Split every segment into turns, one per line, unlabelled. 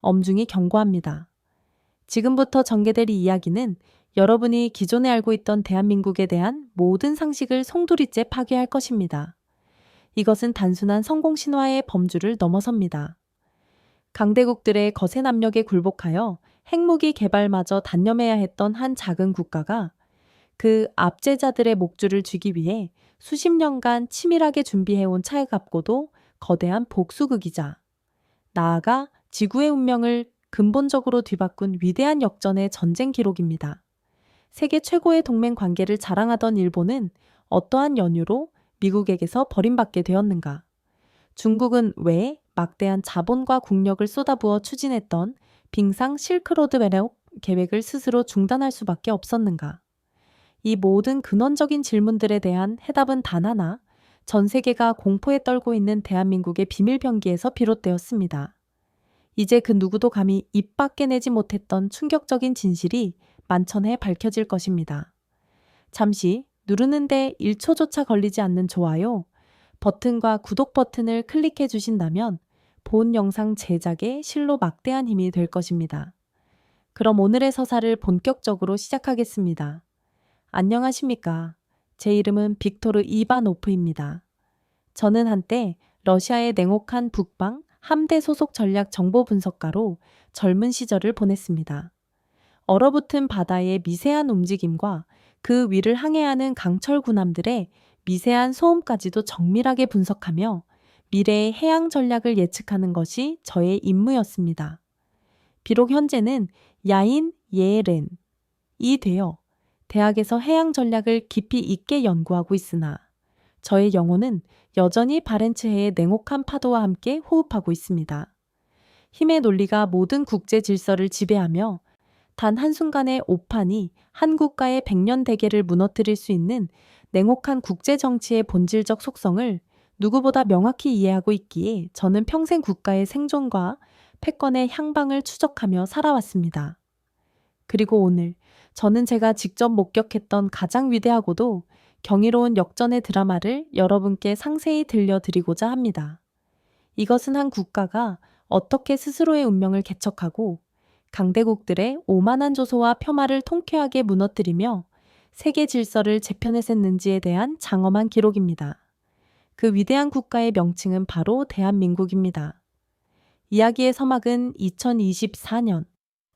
엄중히 경고합니다. 지금부터 전개될 이 이야기는 여러분이 기존에 알고 있던 대한민국에 대한 모든 상식을 송두리째 파괴할 것입니다. 이것은 단순한 성공 신화의 범주를 넘어섭니다. 강대국들의 거센 압력에 굴복하여 핵무기 개발마저 단념해야 했던 한 작은 국가가 그 압제자들의 목줄을 쥐기 위해 수십 년간 치밀하게 준비해온 차갑고도 거대한 복수극이자 나아가 지구의 운명을 근본적으로 뒤바꾼 위대한 역전의 전쟁 기록입니다. 세계 최고의 동맹 관계를 자랑하던 일본은 어떠한 연유로 미국에게서 버림받게 되었는가? 중국은 왜 막대한 자본과 국력을 쏟아부어 추진했던 빙상 실크로드 매력 계획을 스스로 중단할 수밖에 없었는가? 이 모든 근원적인 질문들에 대한 해답은 단 하나, 전 세계가 공포에 떨고 있는 대한민국의 비밀병기에서 비롯되었습니다. 이제 그 누구도 감히 입 밖에 내지 못했던 충격적인 진실이 만천해 밝혀질 것입니다. 잠시 누르는데 1초조차 걸리지 않는 좋아요 버튼과 구독 버튼을 클릭해 주신다면 본 영상 제작에 실로 막대한 힘이 될 것입니다. 그럼 오늘의 서사를 본격적으로 시작하겠습니다. 안녕하십니까. 제 이름은 빅토르 이바노프입니다. 저는 한때 러시아의 냉혹한 북방 함대 소속 전략 정보 분석가로 젊은 시절을 보냈습니다. 얼어붙은 바다의 미세한 움직임과 그 위를 항해하는 강철 군함들의 미세한 소음까지도 정밀하게 분석하며 미래의 해양 전략을 예측하는 것이 저의 임무였습니다. 비록 현재는 야인 예렌이 되어 대학에서 해양 전략을 깊이 있게 연구하고 있으나 저의 영혼은 여전히 바렌츠해의 냉혹한 파도와 함께 호흡하고 있습니다. 힘의 논리가 모든 국제 질서를 지배하며 단 한순간의 오판이 한 국가의 100년 대계를 무너뜨릴 수 있는 냉혹한 국제 정치의 본질적 속성을 누구보다 명확히 이해하고 있기에 저는 평생 국가의 생존과 패권의 향방을 추적하며 살아왔습니다. 그리고 오늘 저는 제가 직접 목격했던 가장 위대하고도 경이로운 역전의 드라마를 여러분께 상세히 들려드리고자 합니다. 이것은 한 국가가 어떻게 스스로의 운명을 개척하고 강대국들의 오만한 조소와 폄하를 통쾌하게 무너뜨리며 세계 질서를 재편해셌는지에 대한 장엄한 기록입니다. 그 위대한 국가의 명칭은 바로 대한민국입니다. 이야기의 서막은 2024년,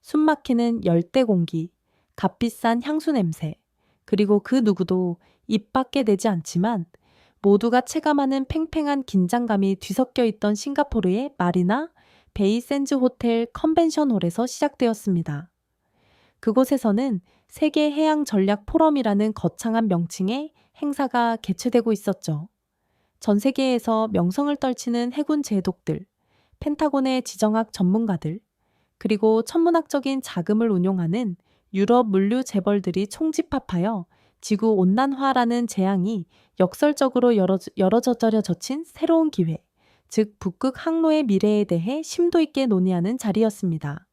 숨막히는 열대 공기, 값비싼 향수 냄새, 그리고 그 누구도 입 밖에 내지 않지만 모두가 체감하는 팽팽한 긴장감이 뒤섞여 있던 싱가포르의 마리나 베이 샌즈 호텔 컨벤션홀에서 시작되었습니다. 그곳에서는 세계 해양 전략 포럼이라는 거창한 명칭의 행사가 개최되고 있었죠. 전 세계에서 명성을 떨치는 해군 제독들, 펜타곤의 지정학 전문가들, 그리고 천문학적인 자금을 운용하는 유럽 물류 재벌들이 총집합하여 지구온난화라는 재앙이 역설적으로 열어젖어 젖힌 새로운 기회, 즉 북극 항로의 미래에 대해 심도 있게 논의하는 자리였습니다.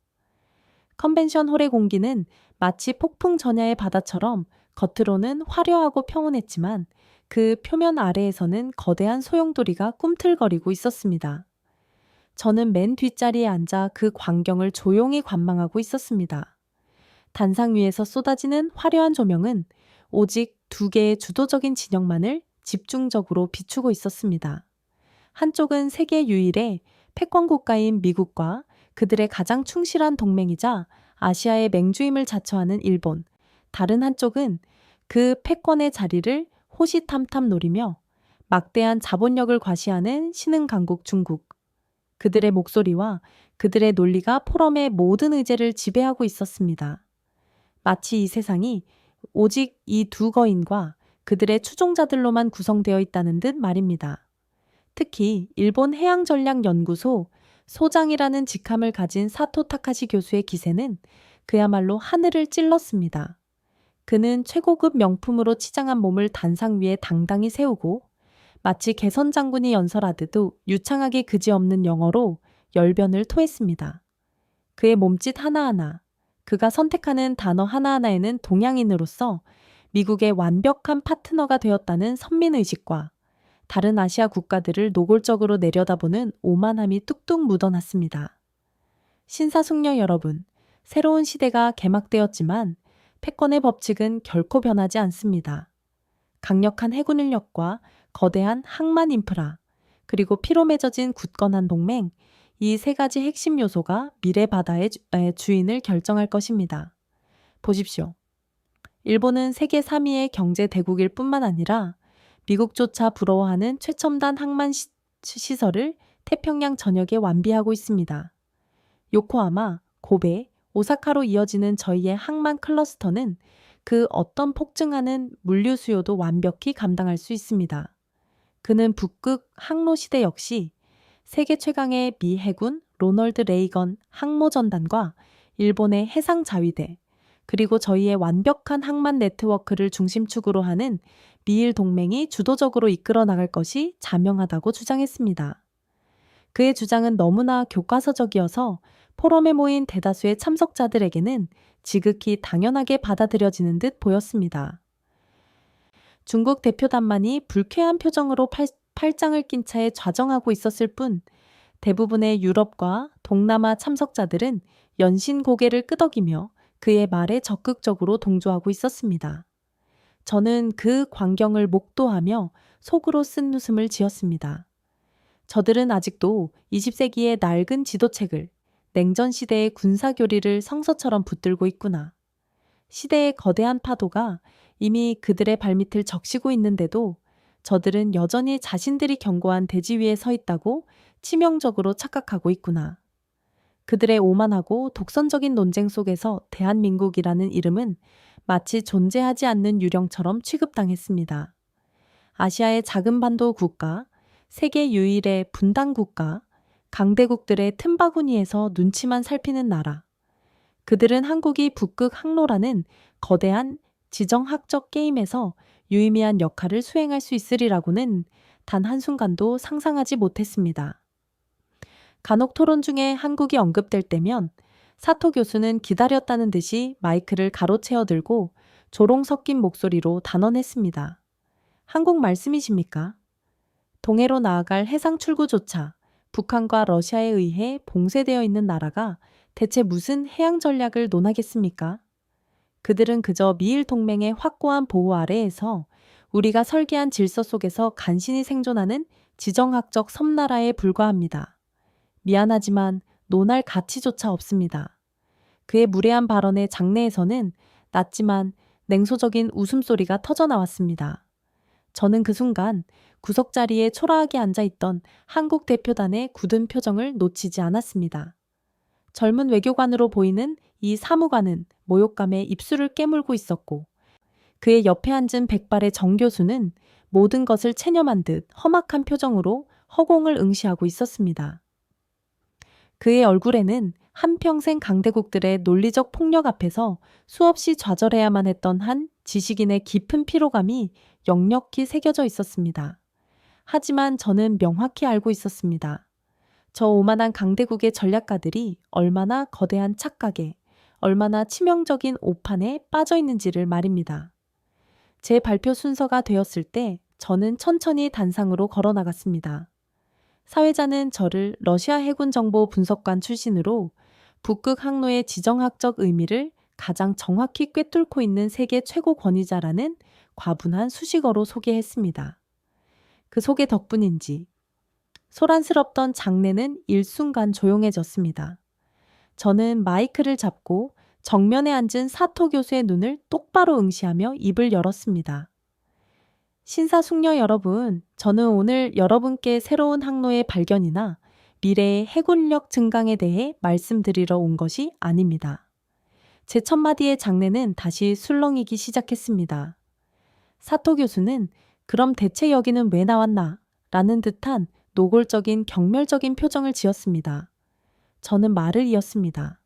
컨벤션 홀의 공기는 마치 폭풍 전야의 바다처럼 겉으로는 화려하고 평온했지만 그 표면 아래에서는 거대한 소용돌이가 꿈틀거리고 있었습니다. 저는 맨 뒷자리에 앉아 그 광경을 조용히 관망하고 있었습니다. 단상 위에서 쏟아지는 화려한 조명은 오직 두 개의 주도적인 진영만을 집중적으로 비추고 있었습니다. 한쪽은 세계 유일의 패권 국가인 미국과 그들의 가장 충실한 동맹이자 아시아의 맹주임을 자처하는 일본, 다른 한쪽은 그 패권의 자리를 호시탐탐 노리며 막대한 자본력을 과시하는 신흥 강국 중국. 그들의 목소리와 그들의 논리가 포럼의 모든 의제를 지배하고 있었습니다. 마치 이 세상이 오직 이 두 거인과 그들의 추종자들로만 구성되어 있다는 듯 말입니다. 특히 일본 해양전략연구소 소장이라는 직함을 가진 사토 타카시 교수의 기세는 그야말로 하늘을 찔렀습니다. 그는 최고급 명품으로 치장한 몸을 단상 위에 당당히 세우고 마치 개선 장군이 연설하듯도 유창하게 그지없는 영어로 열변을 토했습니다. 그의 몸짓 하나하나, 그가 선택하는 단어 하나하나에는 동양인으로서 미국의 완벽한 파트너가 되었다는 선민의식과 다른 아시아 국가들을 노골적으로 내려다보는 오만함이 뚝뚝 묻어났습니다. 신사숙녀 여러분, 새로운 시대가 개막되었지만 패권의 법칙은 결코 변하지 않습니다. 강력한 해군 인력과 거대한 항만 인프라, 그리고 피로 맺어진 굳건한 동맹, 이 세 가지 핵심 요소가 미래 바다의 주인을 결정할 것입니다. 보십시오. 일본은 세계 3위의 경제 대국일 뿐만 아니라 미국조차 부러워하는 최첨단 항만 시설을 태평양 전역에 완비하고 있습니다. 요코하마, 고베, 오사카로 이어지는 저희의 항만 클러스터는 그 어떤 폭증하는 물류 수요도 완벽히 감당할 수 있습니다. 그는 북극 항로 시대 역시 세계 최강의 미 해군 로널드 레이건 항모전단과 일본의 해상자위대, 그리고 저희의 완벽한 항만 네트워크를 중심축으로 하는 미일 동맹이 주도적으로 이끌어 나갈 것이 자명하다고 주장했습니다. 그의 주장은 너무나 교과서적이어서 포럼에 모인 대다수의 참석자들에게는 지극히 당연하게 받아들여지는 듯 보였습니다. 중국 대표단만이 불쾌한 표정으로 팔짱을 낀 채 좌정하고 있었을 뿐 대부분의 유럽과 동남아 참석자들은 연신 고개를 끄덕이며 그의 말에 적극적으로 동조하고 있었습니다. 저는 그 광경을 목도하며 속으로 쓴웃음을 지었습니다. 저들은 아직도 20세기의 낡은 지도책을, 냉전 시대의 군사교리를 성서처럼 붙들고 있구나. 시대의 거대한 파도가 이미 그들의 발밑을 적시고 있는데도 저들은 여전히 자신들이 견고한 대지 위에 서 있다고 치명적으로 착각하고 있구나. 그들의 오만하고 독선적인 논쟁 속에서 대한민국이라는 이름은 마치 존재하지 않는 유령처럼 취급당했습니다. 아시아의 작은 반도 국가, 세계 유일의 분단 국가, 강대국들의 틈바구니에서 눈치만 살피는 나라. 그들은 한국이 북극 항로라는 거대한 지정학적 게임에서 유의미한 역할을 수행할 수 있으리라고는 단 한순간도 상상하지 못했습니다. 간혹 토론 중에 한국이 언급될 때면 사토 교수는 기다렸다는 듯이 마이크를 가로채어 들고 조롱 섞인 목소리로 단언했습니다. 한국 말씀이십니까? 동해로 나아갈 해상 출구조차 북한과 러시아에 의해 봉쇄되어 있는 나라가 대체 무슨 해양 전략을 논하겠습니까? 그들은 그저 미일 동맹의 확고한 보호 아래에서 우리가 설계한 질서 속에서 간신히 생존하는 지정학적 섬나라에 불과합니다. 미안하지만 논할 가치조차 없습니다. 그의 무례한 발언의 장내에서는 낮지만 냉소적인 웃음소리가 터져나왔습니다. 저는 그 순간 구석자리에 초라하게 앉아있던 한국 대표단의 굳은 표정을 놓치지 않았습니다. 젊은 외교관으로 보이는 이 사무관은 모욕감에 입술을 깨물고 있었고 그의 옆에 앉은 백발의 정 교수는 모든 것을 체념한 듯 험악한 표정으로 허공을 응시하고 있었습니다. 그의 얼굴에는 한평생 강대국들의 논리적 폭력 앞에서 수없이 좌절해야만 했던 한 지식인의 깊은 피로감이 역력히 새겨져 있었습니다. 하지만 저는 명확히 알고 있었습니다. 저 오만한 강대국의 전략가들이 얼마나 거대한 착각에, 얼마나 치명적인 오판에 빠져 있는지를 말입니다. 제 발표 순서가 되었을 때 저는 천천히 단상으로 걸어 나갔습니다. 사회자는 저를 러시아 해군 정보 분석관 출신으로 북극 항로의 지정학적 의미를 가장 정확히 꿰뚫고 있는 세계 최고 권위자라는 과분한 수식어로 소개했습니다. 그 소개 덕분인지 소란스럽던 장내는 일순간 조용해졌습니다. 저는 마이크를 잡고 정면에 앉은 사토 교수의 눈을 똑바로 응시하며 입을 열었습니다. 신사숙녀 여러분, 저는 오늘 여러분께 새로운 항로의 발견이나 미래의 해군력 증강에 대해 말씀드리러 온 것이 아닙니다. 제 첫마디의 장내는 다시 술렁이기 시작했습니다. 사토 교수는 그럼 대체 여기는 왜 나왔나? 라는 듯한 노골적인 경멸적인 표정을 지었습니다. 저는 말을 이었습니다.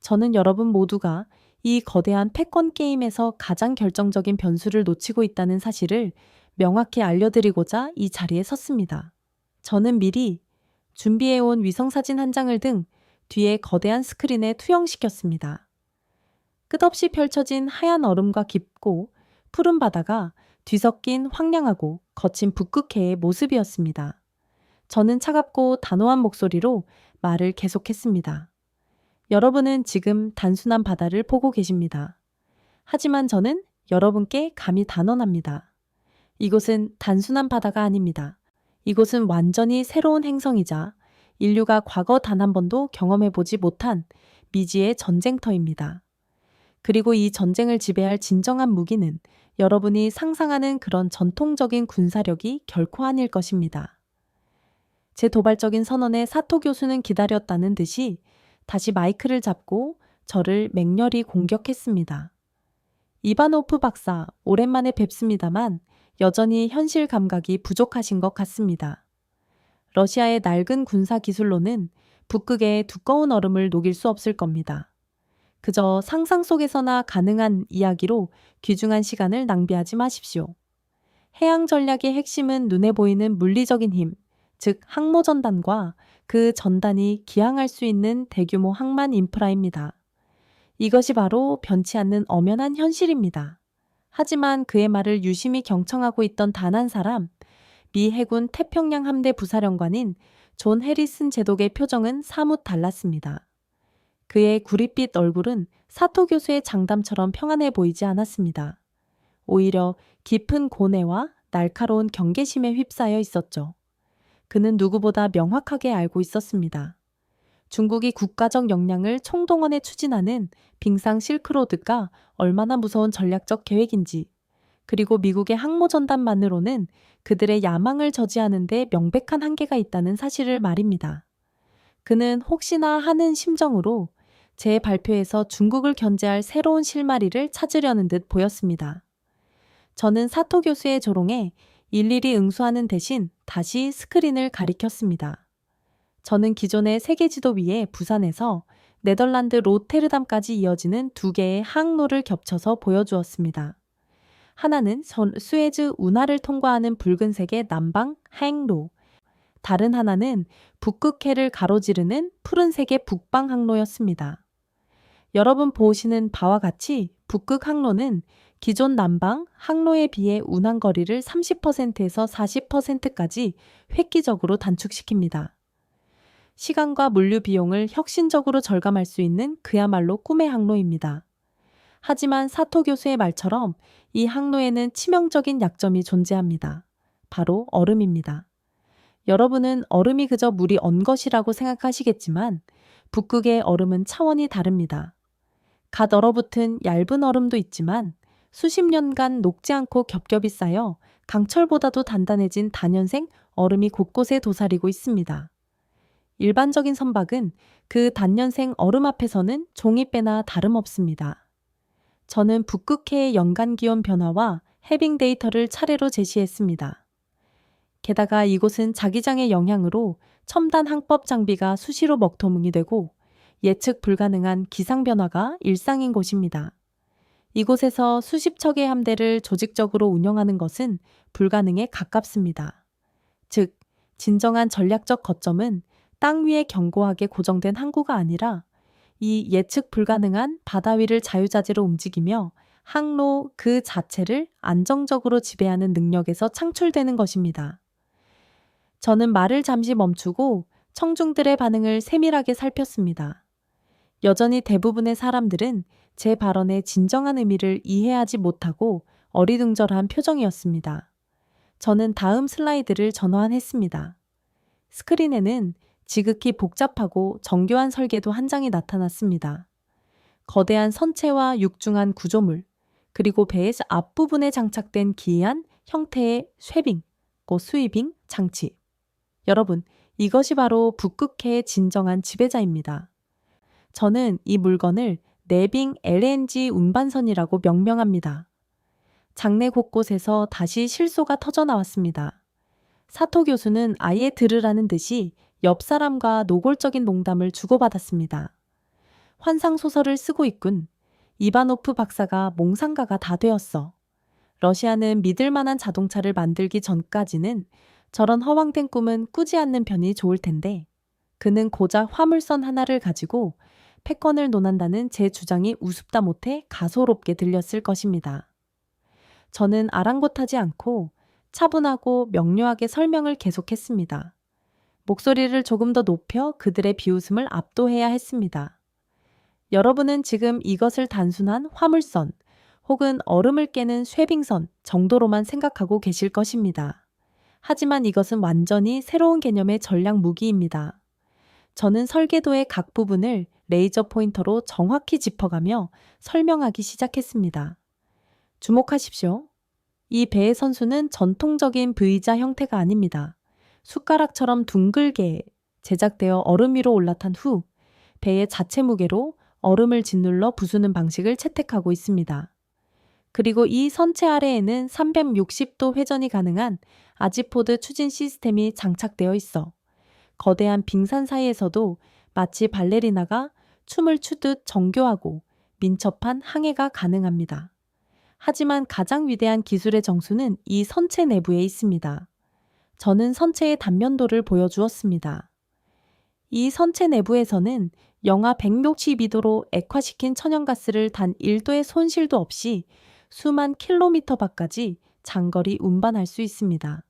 저는 여러분 모두가 이 거대한 패권 게임에서 가장 결정적인 변수를 놓치고 있다는 사실을 명확히 알려드리고자 이 자리에 섰습니다. 저는 미리 준비해온 위성사진 한 장을 등 뒤에 거대한 스크린에 투영시켰습니다. 끝없이 펼쳐진 하얀 얼음과 깊고 푸른 바다가 뒤섞인 황량하고 거친 북극해의 모습이었습니다. 저는 차갑고 단호한 목소리로 말을 계속했습니다. 여러분은 지금 단순한 바다를 보고 계십니다. 하지만 저는 여러분께 감히 단언합니다. 이곳은 단순한 바다가 아닙니다. 이곳은 완전히 새로운 행성이자 인류가 과거 단 한 번도 경험해보지 못한 미지의 전쟁터입니다. 그리고 이 전쟁을 지배할 진정한 무기는 여러분이 상상하는 그런 전통적인 군사력이 결코 아닐 것입니다. 제 도발적인 선언에 사토 교수는 기다렸다는 듯이 다시 마이크를 잡고 저를 맹렬히 공격했습니다. 이바노프 박사, 오랜만에 뵙습니다만 여전히 현실 감각이 부족하신 것 같습니다. 러시아의 낡은 군사 기술로는 북극의 두꺼운 얼음을 녹일 수 없을 겁니다. 그저 상상 속에서나 가능한 이야기로 귀중한 시간을 낭비하지 마십시오. 해양 전략의 핵심은 눈에 보이는 물리적인 힘, 즉 항모전단과 그 전단이 기항할 수 있는 대규모 항만 인프라입니다. 이것이 바로 변치 않는 엄연한 현실입니다. 하지만 그의 말을 유심히 경청하고 있던 단 한 사람, 미 해군 태평양 함대 부사령관인 존 해리슨 제독의 표정은 사뭇 달랐습니다. 그의 구릿빛 얼굴은 사토 교수의 장담처럼 평안해 보이지 않았습니다. 오히려 깊은 고뇌와 날카로운 경계심에 휩싸여 있었죠. 그는 누구보다 명확하게 알고 있었습니다. 중국이 국가적 역량을 총동원해 추진하는 빙상 실크로드가 얼마나 무서운 전략적 계획인지, 그리고 미국의 항모전단만으로는 그들의 야망을 저지하는 데 명백한 한계가 있다는 사실을 말입니다. 그는 혹시나 하는 심정으로 제 발표에서 중국을 견제할 새로운 실마리를 찾으려는 듯 보였습니다. 저는 사토 교수의 조롱에 일일이 응수하는 대신 다시 스크린을 가리켰습니다. 저는 기존의 세계 지도 위에 부산에서 네덜란드 로테르담까지 이어지는 두 개의 항로를 겹쳐서 보여주었습니다. 하나는 수에즈 운하를 통과하는 붉은색의 남방 항로, 다른 하나는 북극해를 가로지르는 푸른색의 북방 항로였습니다. 여러분 보시는 바와 같이 북극 항로는 기존 남방 항로에 비해 운항 거리를 30%에서 40%까지 획기적으로 단축시킵니다. 시간과 물류 비용을 혁신적으로 절감할 수 있는 그야말로 꿈의 항로입니다. 하지만 사토 교수의 말처럼 이 항로에는 치명적인 약점이 존재합니다. 바로 얼음입니다. 여러분은 얼음이 그저 물이 언 것이라고 생각하시겠지만 북극의 얼음은 차원이 다릅니다. 갓 얼어붙은 얇은 얼음도 있지만 수십 년간 녹지 않고 겹겹이 쌓여 강철보다도 단단해진 단연생 얼음이 곳곳에 도사리고 있습니다. 일반적인 선박은 그 단연생 얼음 앞에서는 종이배나 다름없습니다. 저는 북극해의 연간 기온 변화와 해빙 데이터를 차례로 제시했습니다. 게다가 이곳은 자기장의 영향으로 첨단 항법 장비가 수시로 먹토뭉이 되고 예측 불가능한 기상 변화가 일상인 곳입니다. 이곳에서 수십 척의 함대를 조직적으로 운영하는 것은 불가능에 가깝습니다. 즉, 진정한 전략적 거점은 땅 위에 견고하게 고정된 항구가 아니라 이 예측 불가능한 바다 위를 자유자재로 움직이며 항로 그 자체를 안정적으로 지배하는 능력에서 창출되는 것입니다. 저는 말을 잠시 멈추고 청중들의 반응을 세밀하게 살폈습니다. 여전히 대부분의 사람들은 제 발언의 진정한 의미를 이해하지 못하고 어리둥절한 표정이었습니다. 저는 다음 슬라이드를 전환했습니다. 스크린에는 지극히 복잡하고 정교한 설계도 한 장이 나타났습니다. 거대한 선체와 육중한 구조물, 그리고 배의 앞부분에 장착된 기이한 형태의 쇠빙, 스위빙 장치. 여러분, 이것이 바로 북극해의 진정한 지배자입니다. 저는 이 물건을 내빙 LNG 운반선이라고 명명합니다. 장내 곳곳에서 다시 실소가 터져나왔습니다. 사토 교수는 아예 들으라는 듯이 옆 사람과 노골적인 농담을 주고받았습니다. 환상소설을 쓰고 있군. 이바노프 박사가 몽상가가 다 되었어. 러시아는 믿을 만한 자동차를 만들기 전까지는 저런 허황된 꿈은 꾸지 않는 편이 좋을 텐데, 그는 고작 화물선 하나를 가지고 패권을 논한다는 제 주장이 우습다 못해 가소롭게 들렸을 것입니다. 저는 아랑곳하지 않고 차분하고 명료하게 설명을 계속했습니다. 목소리를 조금 더 높여 그들의 비웃음을 압도해야 했습니다. 여러분은 지금 이것을 단순한 화물선 혹은 얼음을 깨는 쇠빙선 정도로만 생각하고 계실 것입니다. 하지만 이것은 완전히 새로운 개념의 전략 무기입니다. 저는 설계도의 각 부분을 레이저 포인터로 정확히 짚어가며 설명하기 시작했습니다. 주목하십시오. 이 배의 선수는 전통적인 V자 형태가 아닙니다. 숟가락처럼 둥글게 제작되어 얼음 위로 올라탄 후 배의 자체 무게로 얼음을 짓눌러 부수는 방식을 채택하고 있습니다. 그리고 이 선체 아래에는 360도 회전이 가능한 아지포드 추진 시스템이 장착되어 있어 거대한 빙산 사이에서도 마치 발레리나가 춤을 추듯 정교하고 민첩한 항해가 가능합니다. 하지만 가장 위대한 기술의 정수는 이 선체 내부에 있습니다. 저는 선체의 단면도를 보여주었습니다. 이 선체 내부에서는 영하 162도로 액화시킨 천연가스를 단 1도의 손실도 없이 수만 킬로미터 밖까지 장거리 운반할 수 있습니다.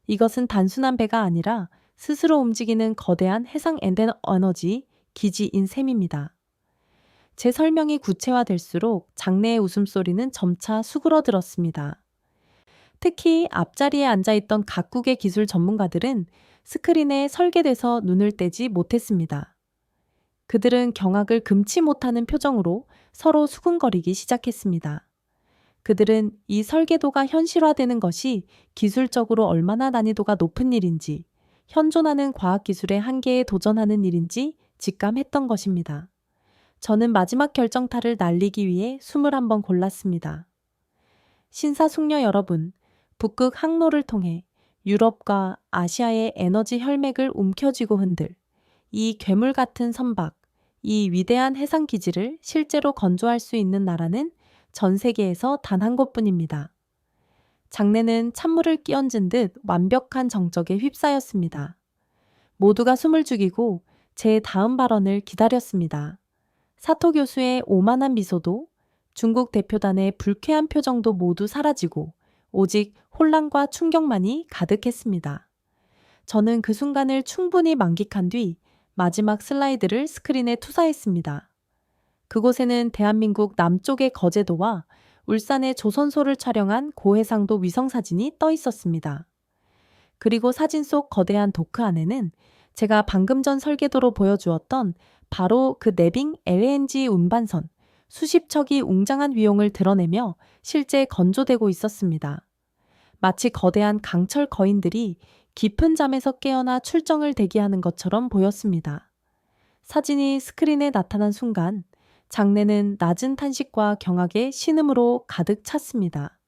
이것은 단순한 배가 아니라 스스로 움직이는 거대한 해상 에너지 기지인 셈입니다. 제 설명이 구체화될수록 장내의 웃음소리는 점차 수그러들었습니다. 특히 앞자리에 앉아있던 각국의 기술 전문가들은 스크린에 설계돼서 눈을 떼지 못했습니다. 그들은 경악을 금치 못하는 표정으로 서로 수군거리기 시작했습니다. 그들은 이 설계도가 현실화되는 것이 기술적으로 얼마나 난이도가 높은 일인지, 현존하는 과학기술의 한계에 도전하는 일인지 직감했던 것입니다. 저는 마지막 결정타를 날리기 위해 숨을 한번 골랐습니다. 신사숙녀 여러분, 북극 항로를 통해 유럽과 아시아의 에너지 혈맥을 움켜쥐고 흔들 이 괴물 같은 선박, 이 위대한 해상 기지를 실제로 건조할 수 있는 나라는 전 세계에서 단 한 곳뿐입니다. 장내는 찬물을 끼얹은 듯 완벽한 정적에 휩싸였습니다. 모두가 숨을 죽이고 제 다음 발언을 기다렸습니다. 사토 교수의 오만한 미소도 중국 대표단의 불쾌한 표정도 모두 사라지고 오직 혼란과 충격만이 가득했습니다. 저는 그 순간을 충분히 만끽한 뒤 마지막 슬라이드를 스크린에 투사했습니다. 그곳에는 대한민국 남쪽의 거제도와 울산의 조선소를 촬영한 고해상도 위성사진이 떠 있었습니다. 그리고 사진 속 거대한 도크 안에는 제가 방금 전 설계도로 보여주었던 바로 그 내빙 LNG 운반선 수십 척이 웅장한 위용을 드러내며 실제 건조되고 있었습니다. 마치 거대한 강철 거인들이 깊은 잠에서 깨어나 출정을 대기하는 것처럼 보였습니다. 사진이 스크린에 나타난 순간 장내는 낮은 탄식과 경악의 신음으로 가득 찼습니다.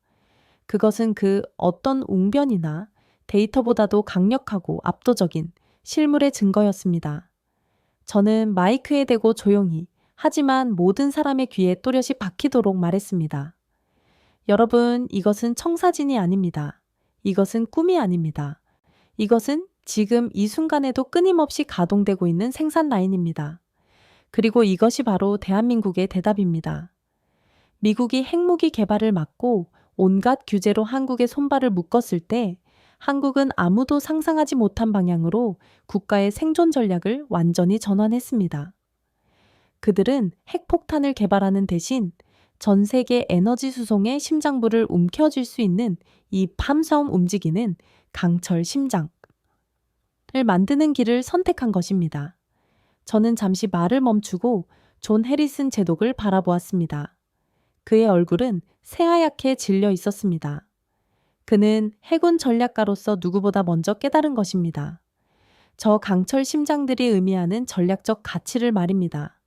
그것은 그 어떤 웅변이나 데이터보다도 강력하고 압도적인 실물의 증거였습니다. 저는 마이크에 대고 조용히 하지만 모든 사람의 귀에 또렷이 박히도록 말했습니다. 여러분, 이것은 청사진이 아닙니다. 이것은 꿈이 아닙니다. 이것은 지금 이 순간에도 끊임없이 가동되고 있는 생산 라인입니다. 그리고 이것이 바로 대한민국의 대답입니다. 미국이 핵무기 개발을 막고 온갖 규제로 한국의 손발을 묶었을 때 한국은 아무도 상상하지 못한 방향으로 국가의 생존 전략을 완전히 전환했습니다. 그들은 핵폭탄을 개발하는 대신 전 세계 에너지 수송의 심장부를 움켜쥘 수 있는 이 팜섬 움직이는 강철 심장을 만드는 길을 선택한 것입니다. 저는 잠시 말을 멈추고 존 해리슨 제독을 바라보았습니다. 그의 얼굴은 새하얗게 질려 있었습니다. 그는 해군 전략가로서 누구보다 먼저 깨달은 것입니다. 저 강철 심장들이 의미하는 전략적 가치를 말입니다.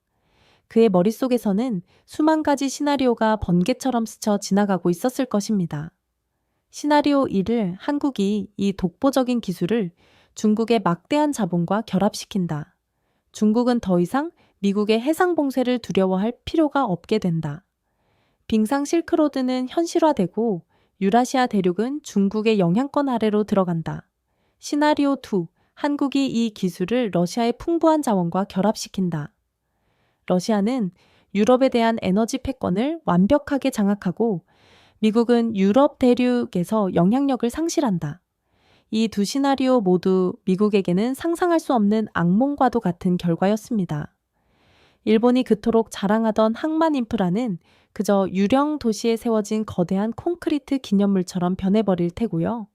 그의 머릿속에서는 수만 가지 시나리오가 번개처럼 스쳐 지나가고 있었을 것입니다. 시나리오 1을 한국이 이 독보적인 기술을 중국의 막대한 자본과 결합시킨다. 중국은 더 이상 미국의 해상 봉쇄를 두려워할 필요가 없게 된다. 빙상 실크로드는 현실화되고 유라시아 대륙은 중국의 영향권 아래로 들어간다. 시나리오 2, 한국이 이 기술을 러시아의 풍부한 자원과 결합시킨다. 러시아는 유럽에 대한 에너지 패권을 완벽하게 장악하고 미국은 유럽 대륙에서 영향력을 상실한다. 이 두 시나리오 모두 미국에게는 상상할 수 없는 악몽과도 같은 결과였습니다. 일본이 그토록 자랑하던 항만 인프라는 그저 유령 도시에 세워진 거대한 콘크리트 기념물처럼 변해버릴 테고요.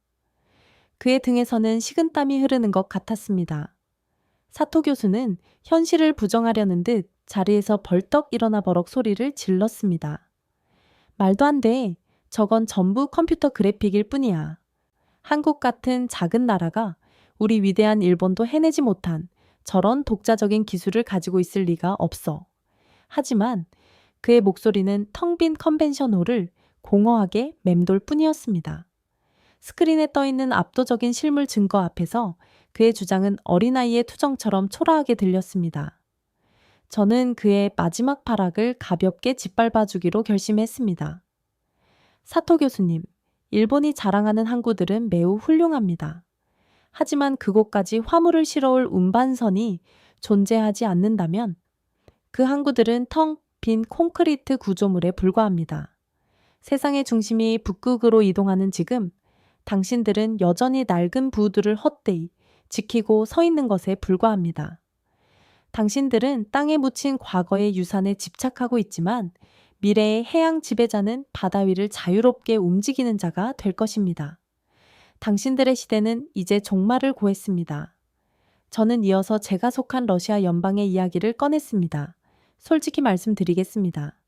그의 등에서는 식은땀이 흐르는 것 같았습니다. 사토 교수는 현실을 부정하려는 듯 자리에서 벌떡 일어나 버럭 소리를 질렀습니다. 말도 안 돼. 저건 전부 컴퓨터 그래픽일 뿐이야. 한국 같은 작은 나라가 우리 위대한 일본도 해내지 못한 저런 독자적인 기술을 가지고 있을 리가 없어. 하지만 그의 목소리는 텅 빈 컨벤션홀을 공허하게 맴돌 뿐이었습니다. 스크린에 떠있는 압도적인 실물 증거 앞에서 그의 주장은 어린아이의 투정처럼 초라하게 들렸습니다. 저는 그의 마지막 발악을 가볍게 짓밟아 주기로 결심했습니다. 사토 교수님, 일본이 자랑하는 항구들은 매우 훌륭합니다. 하지만 그곳까지 화물을 실어올 운반선이 존재하지 않는다면 그 항구들은 텅 빈 콘크리트 구조물에 불과합니다. 세상의 중심이 북극으로 이동하는 지금 당신들은 여전히 낡은 부두를 헛되이 지키고 서 있는 것에 불과합니다. 당신들은 땅에 묻힌 과거의 유산에 집착하고 있지만 미래의 해양 지배자는 바다 위를 자유롭게 움직이는 자가 될 것입니다. 당신들의 시대는 이제 종말을 고했습니다. 저는 이어서 제가 속한 러시아 연방의 이야기를 꺼냈습니다. 솔직히 말씀드리겠습니다.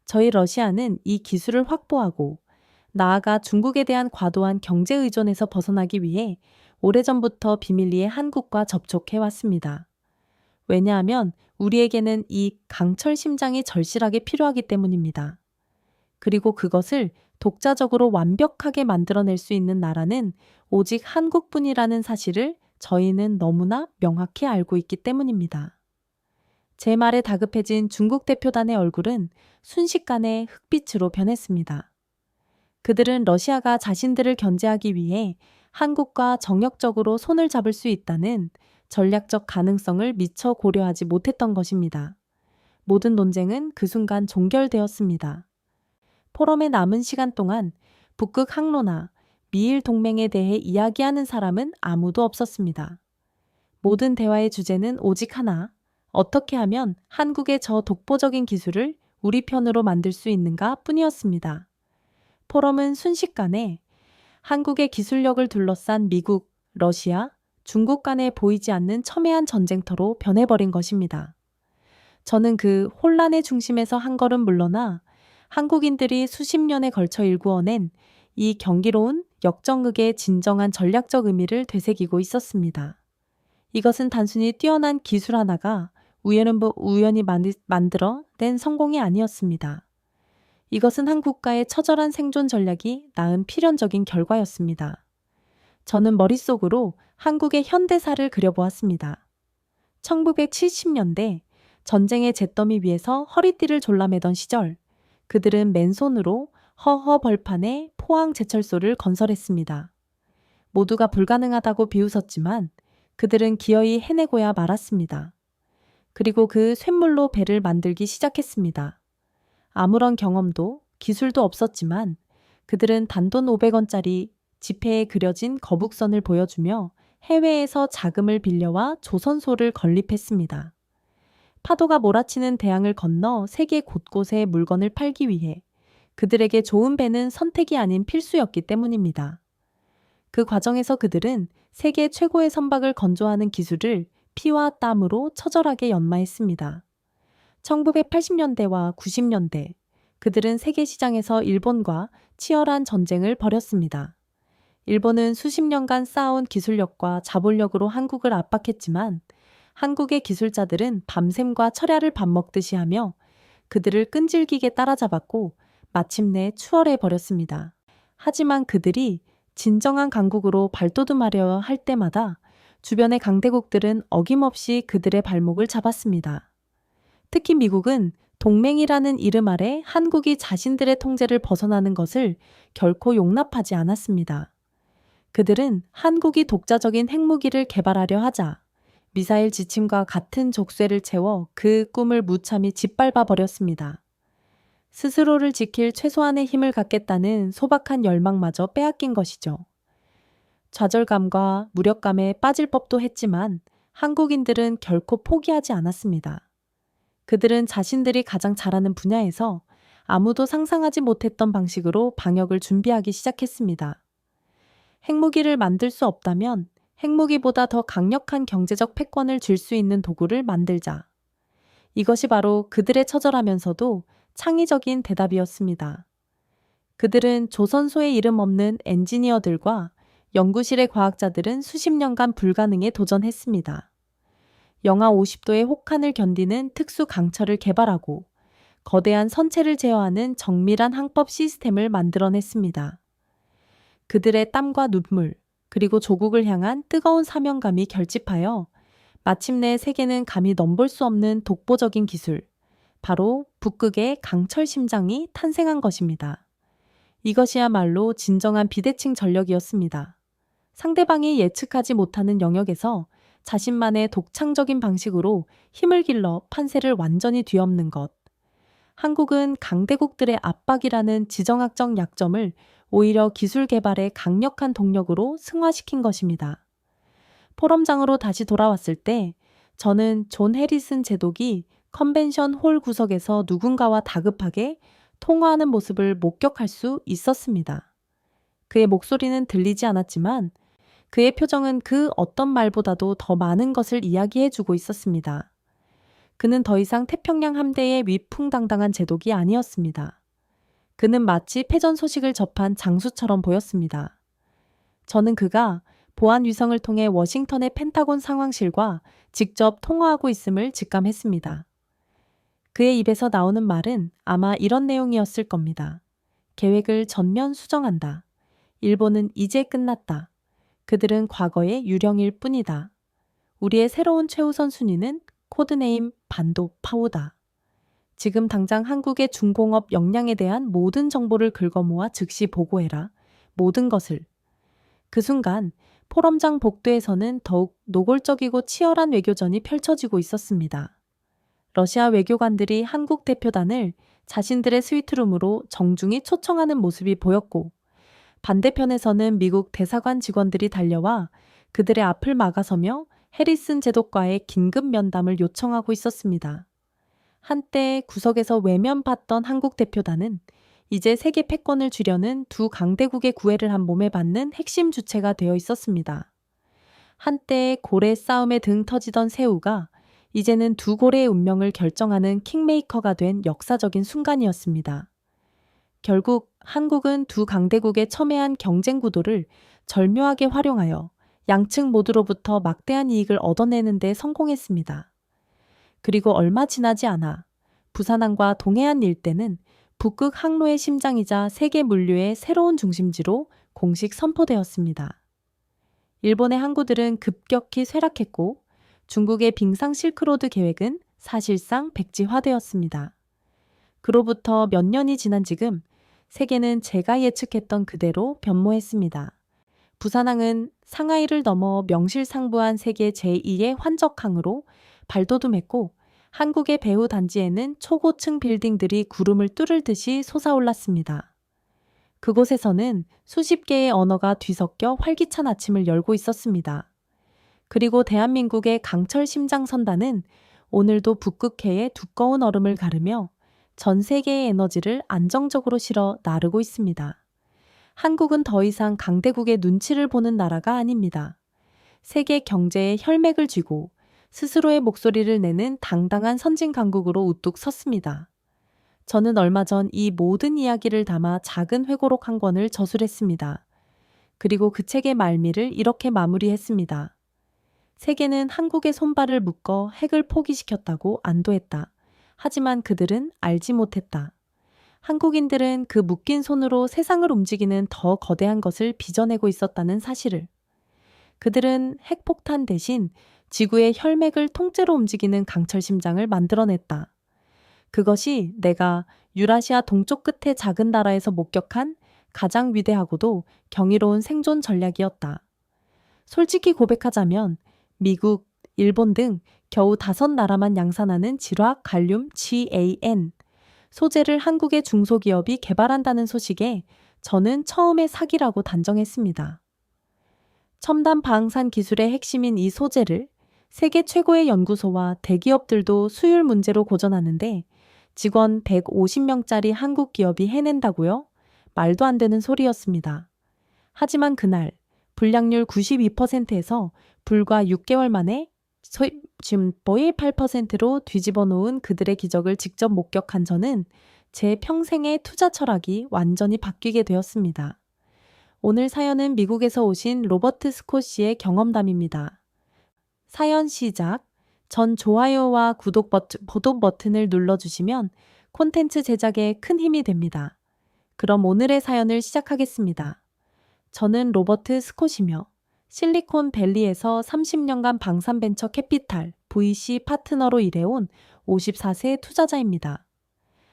저희 러시아는 이 기술을 확보하고 나아가 중국에 대한 과도한 경제 의존에서 벗어나기 위해 오래전부터 비밀리에 한국과 접촉해왔습니다. 왜냐하면 우리에게는 이 강철 심장이 절실하게 필요하기 때문입니다. 그리고 그것을 독자적으로 완벽하게 만들어낼 수 있는 나라는 오직 한국뿐이라는 사실을 저희는 너무나 명확히 알고 있기 때문입니다. 제 말에 다급해진 중국 대표단의 얼굴은 순식간에 흑빛으로 변했습니다. 그들은 러시아가 자신들을 견제하기 위해 한국과 정역적으로 손을 잡을 수 있다는 전략적 가능성을 미처 고려하지 못했던 것입니다. 모든 논쟁은 그 순간 종결되었습니다. 포럼의 남은 시간 동안 북극 항로나 미일 동맹에 대해 이야기하는 사람은 아무도 없었습니다. 모든 대화의 주제는 오직 하나, 어떻게 하면 한국의 저 독보적인 기술을 우리 편으로 만들 수 있는가 뿐이었습니다. 포럼은 순식간에 한국의 기술력을 둘러싼 미국, 러시아, 중국 간에 보이지 않는 첨예한 전쟁터로 변해버린 것입니다. 저는 그 혼란의 중심에서 한 걸음 물러나 한국인들이 수십 년에 걸쳐 일구어낸 이 경이로운 역정극의 진정한 전략적 의미를 되새기고 있었습니다. 이것은 단순히 뛰어난 기술 하나가 우연히 만들어낸 성공이 아니었습니다. 이것은 한 국가의 처절한 생존 전략이 낳은 필연적인 결과였습니다. 저는 머릿속으로 한국의 현대사를 그려보았습니다. 1970년대 전쟁의 잿더미 위에서 허리띠를 졸라매던 시절 그들은 맨손으로 허허 벌판에 포항 제철소를 건설했습니다. 모두가 불가능하다고 비웃었지만 그들은 기어이 해내고야 말았습니다. 그리고 그 쇳물로 배를 만들기 시작했습니다. 아무런 경험도 기술도 없었지만 그들은 단돈 500원짜리 지폐에 그려진 거북선을 보여주며 해외에서 자금을 빌려와 조선소를 건립했습니다. 파도가 몰아치는 대양을 건너 세계 곳곳에 물건을 팔기 위해 그들에게 좋은 배는 선택이 아닌 필수였기 때문입니다. 그 과정에서 그들은 세계 최고의 선박을 건조하는 기술을 피와 땀으로 처절하게 연마했습니다. 1980년대와 90년대 그들은 세계 시장에서 일본과 치열한 전쟁을 벌였습니다. 일본은 수십 년간 쌓아온 기술력과 자본력으로 한국을 압박했지만 한국의 기술자들은 밤샘과 철야를 밥 먹듯이 하며 그들을 끈질기게 따라잡았고 마침내 추월해 버렸습니다. 하지만 그들이 진정한 강국으로 발돋움하려 할 때마다 주변의 강대국들은 어김없이 그들의 발목을 잡았습니다. 특히 미국은 동맹이라는 이름 아래 한국이 자신들의 통제를 벗어나는 것을 결코 용납하지 않았습니다. 그들은 한국이 독자적인 핵무기를 개발하려 하자 미사일 지침과 같은 족쇄를 채워 그 꿈을 무참히 짓밟아 버렸습니다. 스스로를 지킬 최소한의 힘을 갖겠다는 소박한 열망마저 빼앗긴 것이죠. 좌절감과 무력감에 빠질 법도 했지만 한국인들은 결코 포기하지 않았습니다. 그들은 자신들이 가장 잘하는 분야에서 아무도 상상하지 못했던 방식으로 방역을 준비하기 시작했습니다. 핵무기를 만들 수 없다면 핵무기보다 더 강력한 경제적 패권을 쥘 수 있는 도구를 만들자. 이것이 바로 그들의 처절하면서도 창의적인 대답이었습니다. 그들은 조선소에 이름 없는 엔지니어들과 연구실의 과학자들은 수십 년간 불가능에 도전했습니다. 영하 50도의 혹한을 견디는 특수 강철을 개발하고 거대한 선체를 제어하는 정밀한 항법 시스템을 만들어냈습니다. 그들의 땀과 눈물, 그리고 조국을 향한 뜨거운 사명감이 결집하여 마침내 세계는 감히 넘볼 수 없는 독보적인 기술, 바로 북극의 강철 심장이 탄생한 것입니다. 이것이야말로 진정한 비대칭 전력이었습니다. 상대방이 예측하지 못하는 영역에서 자신만의 독창적인 방식으로 힘을 길러 판세를 완전히 뒤엎는 것. 한국은 강대국들의 압박이라는 지정학적 약점을 오히려 기술 개발의 강력한 동력으로 승화시킨 것입니다. 포럼장으로 다시 돌아왔을 때 저는 존 해리슨 제독이 컨벤션 홀 구석에서 누군가와 다급하게 통화하는 모습을 목격할 수 있었습니다. 그의 목소리는 들리지 않았지만 그의 표정은 그 어떤 말보다도 더 많은 것을 이야기해주고 있었습니다. 그는 더 이상 태평양 함대의 위풍당당한 제독이 아니었습니다. 그는 마치 패전 소식을 접한 장수처럼 보였습니다. 저는 그가 보안 위성을 통해 워싱턴의 펜타곤 상황실과 직접 통화하고 있음을 직감했습니다. 그의 입에서 나오는 말은 아마 이런 내용이었을 겁니다. 계획을 전면 수정한다. 일본은 이제 끝났다. 그들은 과거의 유령일 뿐이다. 우리의 새로운 최우선 순위는 코드네임 반도파오다. 지금 당장 한국의 중공업 역량에 대한 모든 정보를 긁어모아 즉시 보고해라. 모든 것을. 그 순간 포럼장 복도에서는 더욱 노골적이고 치열한 외교전이 펼쳐지고 있었습니다. 러시아 외교관들이 한국 대표단을 자신들의 스위트룸으로 정중히 초청하는 모습이 보였고, 반대편에서는 미국 대사관 직원들이 달려와 그들의 앞을 막아서며 해리슨 제독과의 긴급 면담을 요청하고 있었습니다. 한때 구석에서 외면받던 한국 대표단은 이제 세계 패권을 쥐려는 두 강대국의 구애를 한 몸에 받는 핵심 주체가 되어 있었습니다. 한때 고래 싸움에 등 터지던 새우가 이제는 두 고래의 운명을 결정하는 킹메이커가 된 역사적인 순간이었습니다. 결국 한국은 두 강대국의 첨예한 경쟁 구도를 절묘하게 활용하여 양측 모두로부터 막대한 이익을 얻어내는 데 성공했습니다. 그리고 얼마 지나지 않아 부산항과 동해안 일대는 북극 항로의 심장이자 세계 물류의 새로운 중심지로 공식 선포되었습니다. 일본의 항구들은 급격히 쇠락했고 중국의 빙상 실크로드 계획은 사실상 백지화되었습니다. 그로부터 몇 년이 지난 지금 세계는 제가 예측했던 그대로 변모했습니다. 부산항은 상하이를 넘어 명실상부한 세계 제2의 환적항으로 발돋움했고 한국의 배후 단지에는 초고층 빌딩들이 구름을 뚫을 듯이 솟아올랐습니다. 그곳에서는 수십 개의 언어가 뒤섞여 활기찬 아침을 열고 있었습니다. 그리고 대한민국의 강철 심장 선단은 오늘도 북극해의 두꺼운 얼음을 가르며 전 세계의 에너지를 안정적으로 실어 나르고 있습니다. 한국은 더 이상 강대국의 눈치를 보는 나라가 아닙니다. 세계 경제의 혈맥을 쥐고 스스로의 목소리를 내는 당당한 선진 강국으로 우뚝 섰습니다. 저는 얼마 전 이 모든 이야기를 담아 작은 회고록 한 권을 저술했습니다. 그리고 그 책의 말미를 이렇게 마무리했습니다. 세계는 한국의 손발을 묶어 핵을 포기시켰다고 안도했다. 하지만 그들은 알지 못했다. 한국인들은 그 묶인 손으로 세상을 움직이는 더 거대한 것을 빚어내고 있었다는 사실을. 그들은 핵폭탄 대신 지구의 혈맥을 통째로 움직이는 강철 심장을 만들어냈다. 그것이 내가 유라시아 동쪽 끝의 작은 나라에서 목격한 가장 위대하고도 경이로운 생존 전략이었다. 솔직히 고백하자면 미국, 일본 등 겨우 5나라만 양산하는 질화 갈륨 GAN 소재를 한국의 중소기업이 개발한다는 소식에 저는 처음에 사기라고 단정했습니다. 첨단 방산 기술의 핵심인 이 소재를 세계 최고의 연구소와 대기업들도 수율 문제로 고전하는데 직원 150명짜리 한국 기업이 해낸다고요? 말도 안 되는 소리였습니다. 하지만 그날 불량률 92%에서 불과 6개월 만에 지금 거의 8%로 뒤집어 놓은 그들의 기적을 직접 목격한 저는 제 평생의 투자 철학이 완전히 바뀌게 되었습니다. 오늘 사연은 미국에서 오신 로버트 스콧 씨의 경험담입니다. 사연 시작. 전 좋아요와 구독 버튼을 눌러주시면 콘텐츠 제작에 큰 힘이 됩니다. 그럼 오늘의 사연을 시작하겠습니다. 저는 로버트 스콧이며 실리콘밸리에서 30년간 방산벤처 캐피탈 VC 파트너로 일해온 54세 투자자입니다.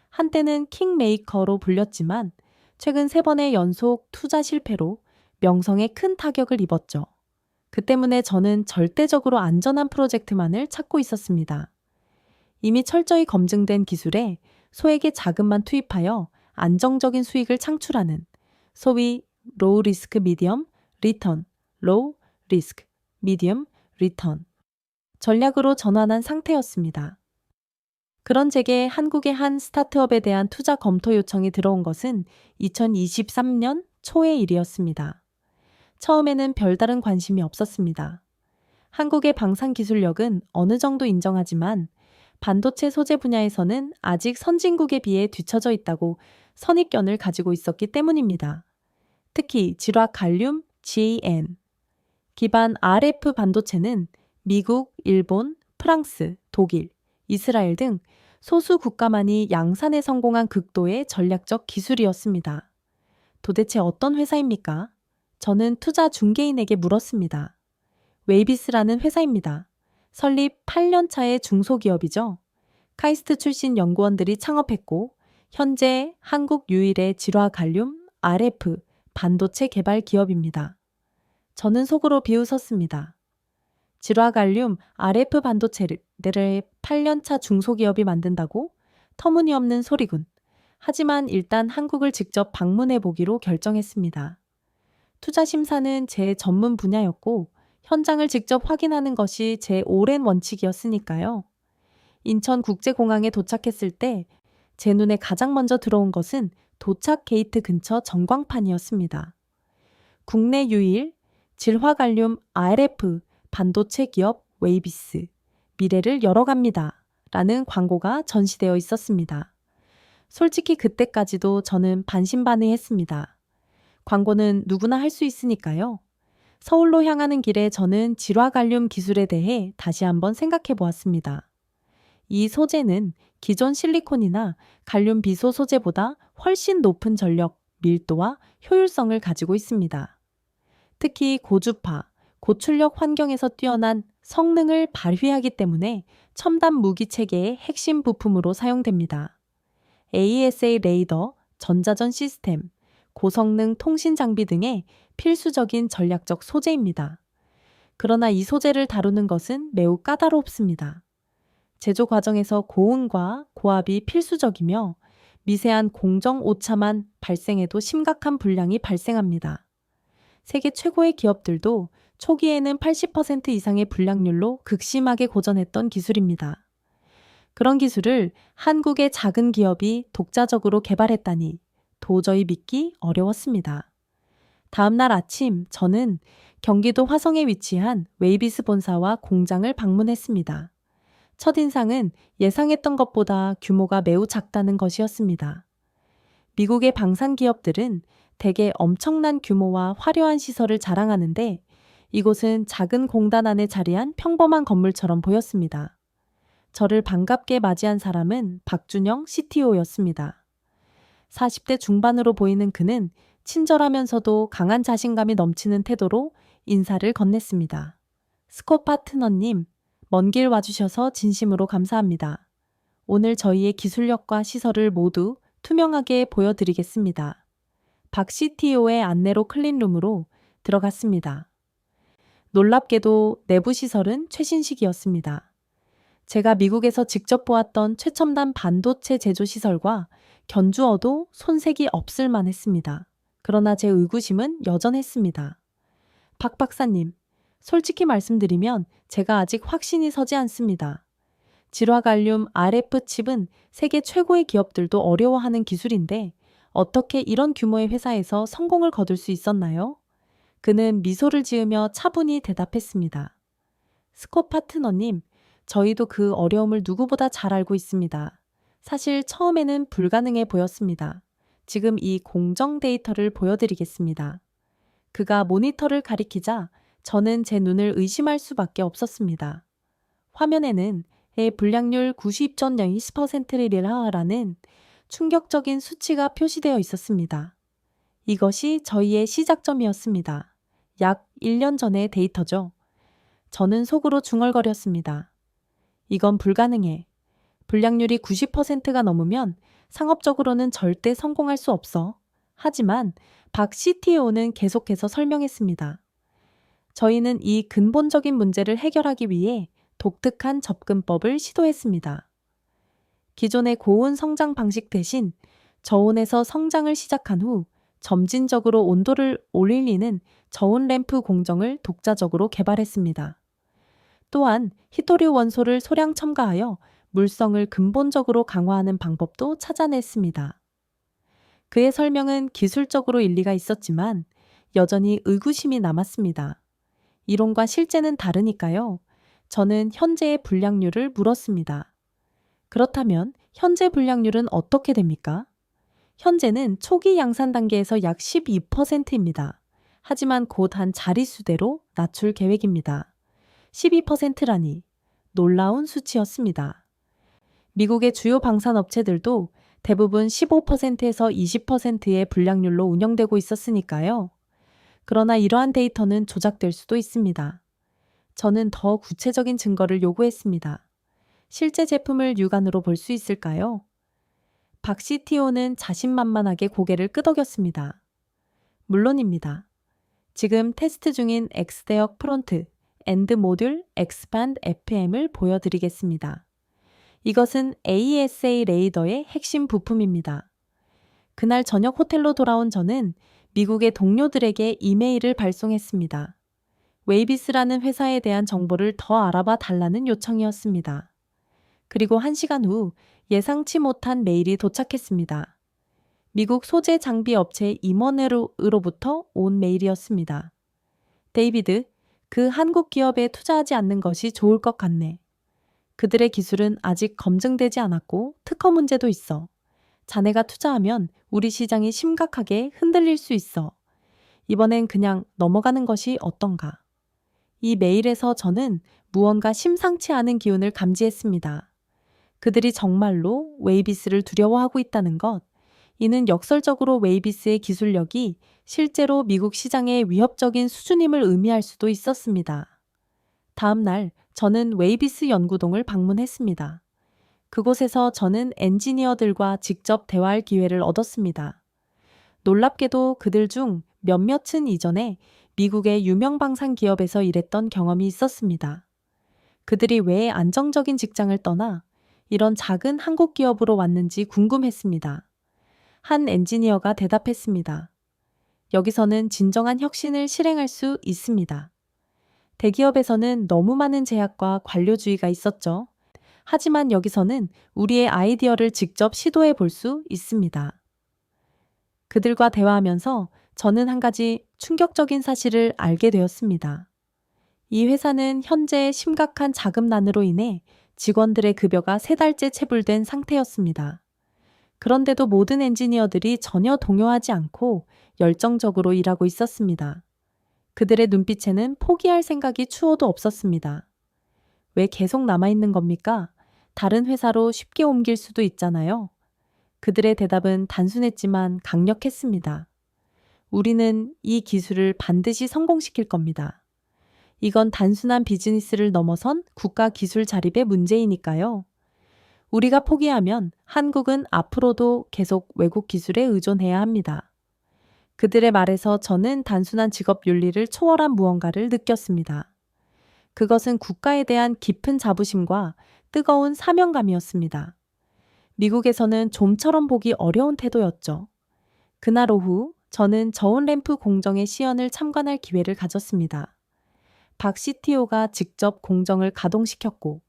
한때는 킹메이커로 불렸지만 최근 3번의 연속 투자 실패로 명성에 큰 타격을 입었죠. 그 때문에 저는 절대적으로 안전한 프로젝트만을 찾고 있었습니다. 이미 철저히 검증된 기술에 소액의 자금만 투입하여 안정적인 수익을 창출하는 소위 로우 리스크 미디엄 리턴, 로우 리스크 미디엄 리턴 전략으로 전환한 상태였습니다. 그런 제게 한국의 한 스타트업에 대한 투자 검토 요청이 들어온 것은 2023년 초의 일이었습니다. 처음에는 별다른 관심이 없었습니다. 한국의 방산 기술력은 어느 정도 인정하지만 반도체 소재 분야에서는 아직 선진국에 비해 뒤처져 있다고 선입견을 가지고 있었기 때문입니다. 특히 질화 갈륨 GaN 기반 RF 반도체는 미국, 일본, 프랑스, 독일, 이스라엘 등 소수 국가만이 양산에 성공한 극도의 전략적 기술이었습니다. 도대체 어떤 회사입니까? 저는 투자 중개인에게 물었습니다. 웨이비스라는 회사입니다. 설립 8년 차의 중소기업이죠. 카이스트 출신 연구원들이 창업했고 현재 한국 유일의 질화 갈륨 RF 반도체 개발 기업입니다. 저는 속으로 비웃었습니다. 질화 갈륨 RF 반도체를 8년차 중소기업이 만든다고? 터무니없는 소리군. 하지만 일단 한국을 직접 방문해 보기로 결정했습니다. 투자 심사는 제 전문 분야였고 현장을 직접 확인하는 것이 제 오랜 원칙이었으니까요. 인천국제공항에 도착했을 때 제 눈에 가장 먼저 들어온 것은 도착 게이트 근처 전광판이었습니다. 국내 유일 질화갈륨 RF 반도체 기업 웨이비스 미래를 열어갑니다. 라는 광고가 전시되어 있었습니다. 솔직히 그때까지도 저는 반신반의했습니다. 광고는 누구나 할 수 있으니까요. 서울로 향하는 길에 저는 질화갈륨 기술에 대해 다시 한번 생각해 보았습니다. 이 소재는 기존 실리콘이나 갈륨 비소 소재보다 훨씬 높은 전력, 밀도와 효율성을 가지고 있습니다. 특히 고주파, 고출력 환경에서 뛰어난 성능을 발휘하기 때문에 첨단 무기 체계의 핵심 부품으로 사용됩니다. AESA 레이더, 전자전 시스템, 고성능 통신 장비 등의 필수적인 전략적 소재입니다. 그러나 이 소재를 다루는 것은 매우 까다롭습니다. 제조 과정에서 고온과 고압이 필수적이며 미세한 공정 오차만 발생해도 심각한 불량이 발생합니다. 세계 최고의 기업들도 초기에는 80% 이상의 불량률로 극심하게 고전했던 기술입니다. 그런 기술을 한국의 작은 기업이 독자적으로 개발했다니 도저히 믿기 어려웠습니다. 다음 날 아침 저는 경기도 화성에 위치한 웨이비스 본사와 공장을 방문했습니다. 첫인상은 예상했던 것보다 규모가 매우 작다는 것이었습니다. 미국의 방산 기업들은 대개 엄청난 규모와 화려한 시설을 자랑하는데 이곳은 작은 공단 안에 자리한 평범한 건물처럼 보였습니다. 저를 반갑게 맞이한 사람은 박준영 CTO였습니다. 40대 중반으로 보이는 그는 친절하면서도 강한 자신감이 넘치는 태도로 인사를 건넸습니다. 스콧 파트너님, 먼 길 와주셔서 진심으로 감사합니다. 오늘 저희의 기술력과 시설을 모두 투명하게 보여드리겠습니다. 박 CTO의 안내로 클린룸으로 들어갔습니다. 놀랍게도 내부 시설은 최신식이었습니다. 제가 미국에서 직접 보았던 최첨단 반도체 제조 시설과 견주어도 손색이 없을 만했습니다. 그러나 제 의구심은 여전했습니다. 박 박사님, 솔직히 말씀드리면 제가 아직 확신이 서지 않습니다. 질화갈륨 RF 칩은 세계 최고의 기업들도 어려워하는 기술인데 어떻게 이런 규모의 회사에서 성공을 거둘 수 있었나요? 그는 미소를 지으며 차분히 대답했습니다. 스콧 파트너님, 저희도 그 어려움을 누구보다 잘 알고 있습니다. 사실 처음에는 불가능해 보였습니다. 지금 이 공정 데이터를 보여드리겠습니다. 그가 모니터를 가리키자 저는 제 눈을 의심할 수밖에 없었습니다. 화면에는 의 불량률 90.0%라는 충격적인 수치가 표시되어 있었습니다. 이것이 저희의 시작점이었습니다. 약 1년 전의 데이터죠. 저는 속으로 중얼거렸습니다. 이건 불가능해. 불량률이 90%가 넘으면 상업적으로는 절대 성공할 수 없어. 하지만 박 CTO는 계속해서 설명했습니다. 저희는 이 근본적인 문제를 해결하기 위해 독특한 접근법을 시도했습니다. 기존의 고온 성장 방식 대신 저온에서 성장을 시작한 후 점진적으로 온도를 올리는 저온 램프 공정을 독자적으로 개발했습니다. 또한 히토류 원소를 소량 첨가하여 물성을 근본적으로 강화하는 방법도 찾아냈습니다. 그의 설명은 기술적으로 일리가 있었지만 여전히 의구심이 남았습니다. 이론과 실제는 다르니까요. 저는 현재의 불량률을 물었습니다. 그렇다면 현재 불량률은 어떻게 됩니까? 현재는 초기 양산 단계에서 약 12%입니다. 하지만 곧 한 자릿수대로 낮출 계획입니다. 12%라니 놀라운 수치였습니다. 미국의 주요 방산업체들도 대부분 15%에서 20%의 불량률로 운영되고 있었으니까요. 그러나 이러한 데이터는 조작될 수도 있습니다. 저는 더 구체적인 증거를 요구했습니다. 실제 제품을 육안으로 볼 수 있을까요? 박 CTO는 자신만만하게 고개를 끄덕였습니다. 물론입니다. 지금 테스트 중인 X대역 프론트, 엔드 모듈, 엑스판드 FM을 보여드리겠습니다. 이것은 AESA 레이더의 핵심 부품입니다. 그날 저녁 호텔로 돌아온 저는 미국의 동료들에게 이메일을 발송했습니다. 웨이비스라는 회사에 대한 정보를 더 알아봐 달라는 요청이었습니다. 그리고 1시간 후 예상치 못한 메일이 도착했습니다. 미국 소재 장비 업체 임원으로부터 온 메일이었습니다. 데이비드, 그 한국 기업에 투자하지 않는 것이 좋을 것 같네. 그들의 기술은 아직 검증되지 않았고 특허 문제도 있어. 자네가 투자하면 우리 시장이 심각하게 흔들릴 수 있어. 이번엔 그냥 넘어가는 것이 어떤가. 이 메일에서 저는 무언가 심상치 않은 기운을 감지했습니다. 그들이 정말로 웨이비스를 두려워하고 있다는 것, 이는 역설적으로 웨이비스의 기술력이 실제로 미국 시장의 위협적인 수준임을 의미할 수도 있었습니다. 다음 날 저는 웨이비스 연구동을 방문했습니다. 그곳에서 저는 엔지니어들과 직접 대화할 기회를 얻었습니다. 놀랍게도 그들 중 몇몇은 이전에 미국의 유명 방산 기업에서 일했던 경험이 있었습니다. 그들이 왜 안정적인 직장을 떠나 이런 작은 한국 기업으로 왔는지 궁금했습니다. 한 엔지니어가 대답했습니다. 여기서는 진정한 혁신을 실행할 수 있습니다. 대기업에서는 너무 많은 제약과 관료주의가 있었죠. 하지만 여기서는 우리의 아이디어를 직접 시도해 볼 수 있습니다. 그들과 대화하면서 저는 한 가지 충격적인 사실을 알게 되었습니다. 이 회사는 현재 심각한 자금난으로 인해 직원들의 급여가 3달째 체불된 상태였습니다. 그런데도 모든 엔지니어들이 전혀 동요하지 않고 열정적으로 일하고 있었습니다. 그들의 눈빛에는 포기할 생각이 추호도 없었습니다. 왜 계속 남아있는 겁니까? 다른 회사로 쉽게 옮길 수도 있잖아요. 그들의 대답은 단순했지만 강력했습니다. 우리는 이 기술을 반드시 성공시킬 겁니다. 이건 단순한 비즈니스를 넘어선 국가 기술 자립의 문제이니까요. 우리가 포기하면 한국은 앞으로도 계속 외국 기술에 의존해야 합니다. 그들의 말에서 저는 단순한 직업 윤리를 초월한 무언가를 느꼈습니다. 그것은 국가에 대한 깊은 자부심과 뜨거운 사명감이었습니다. 미국에서는 좀처럼 보기 어려운 태도였죠. 그날 오후 저는 저온 램프 공정의 시연을 참관할 기회를 가졌습니다. 박 CTO가 직접 공정을 가동시켰고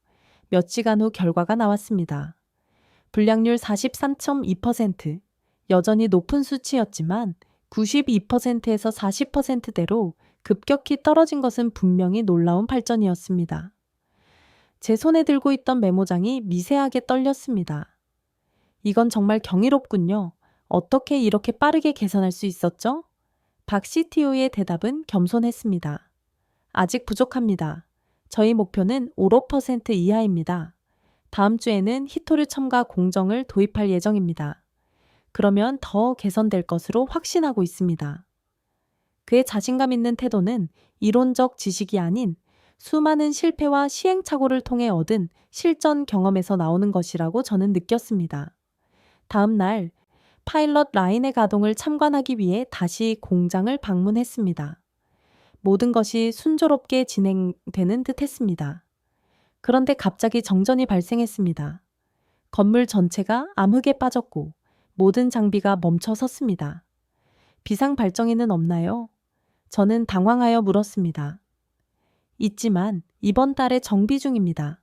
몇 시간 후 결과가 나왔습니다. 불량률 43.2%, 여전히 높은 수치였지만 92%에서 40%대로 급격히 떨어진 것은 분명히 놀라운 발전이었습니다. 제 손에 들고 있던 메모장이 미세하게 떨렸습니다. 이건 정말 경이롭군요. 어떻게 이렇게 빠르게 개선할 수 있었죠? 박 CTO의 대답은 겸손했습니다. 아직 부족합니다. 저희 목표는 5% 이하입니다. 다음 주에는 히토류 첨가 공정을 도입할 예정입니다. 그러면 더 개선될 것으로 확신하고 있습니다. 그의 자신감 있는 태도는 이론적 지식이 아닌 수많은 실패와 시행착오를 통해 얻은 실전 경험에서 나오는 것이라고 저는 느꼈습니다. 다음 날 파일럿 라인의 가동을 참관하기 위해 다시 공장을 방문했습니다. 모든 것이 순조롭게 진행되는 듯 했습니다. 그런데 갑자기 정전이 발생했습니다. 건물 전체가 암흑에 빠졌고 모든 장비가 멈춰 섰습니다. 비상 발정에는 없나요? 저는 당황하여 물었습니다. 있지만 이번 달에 정비 중입니다.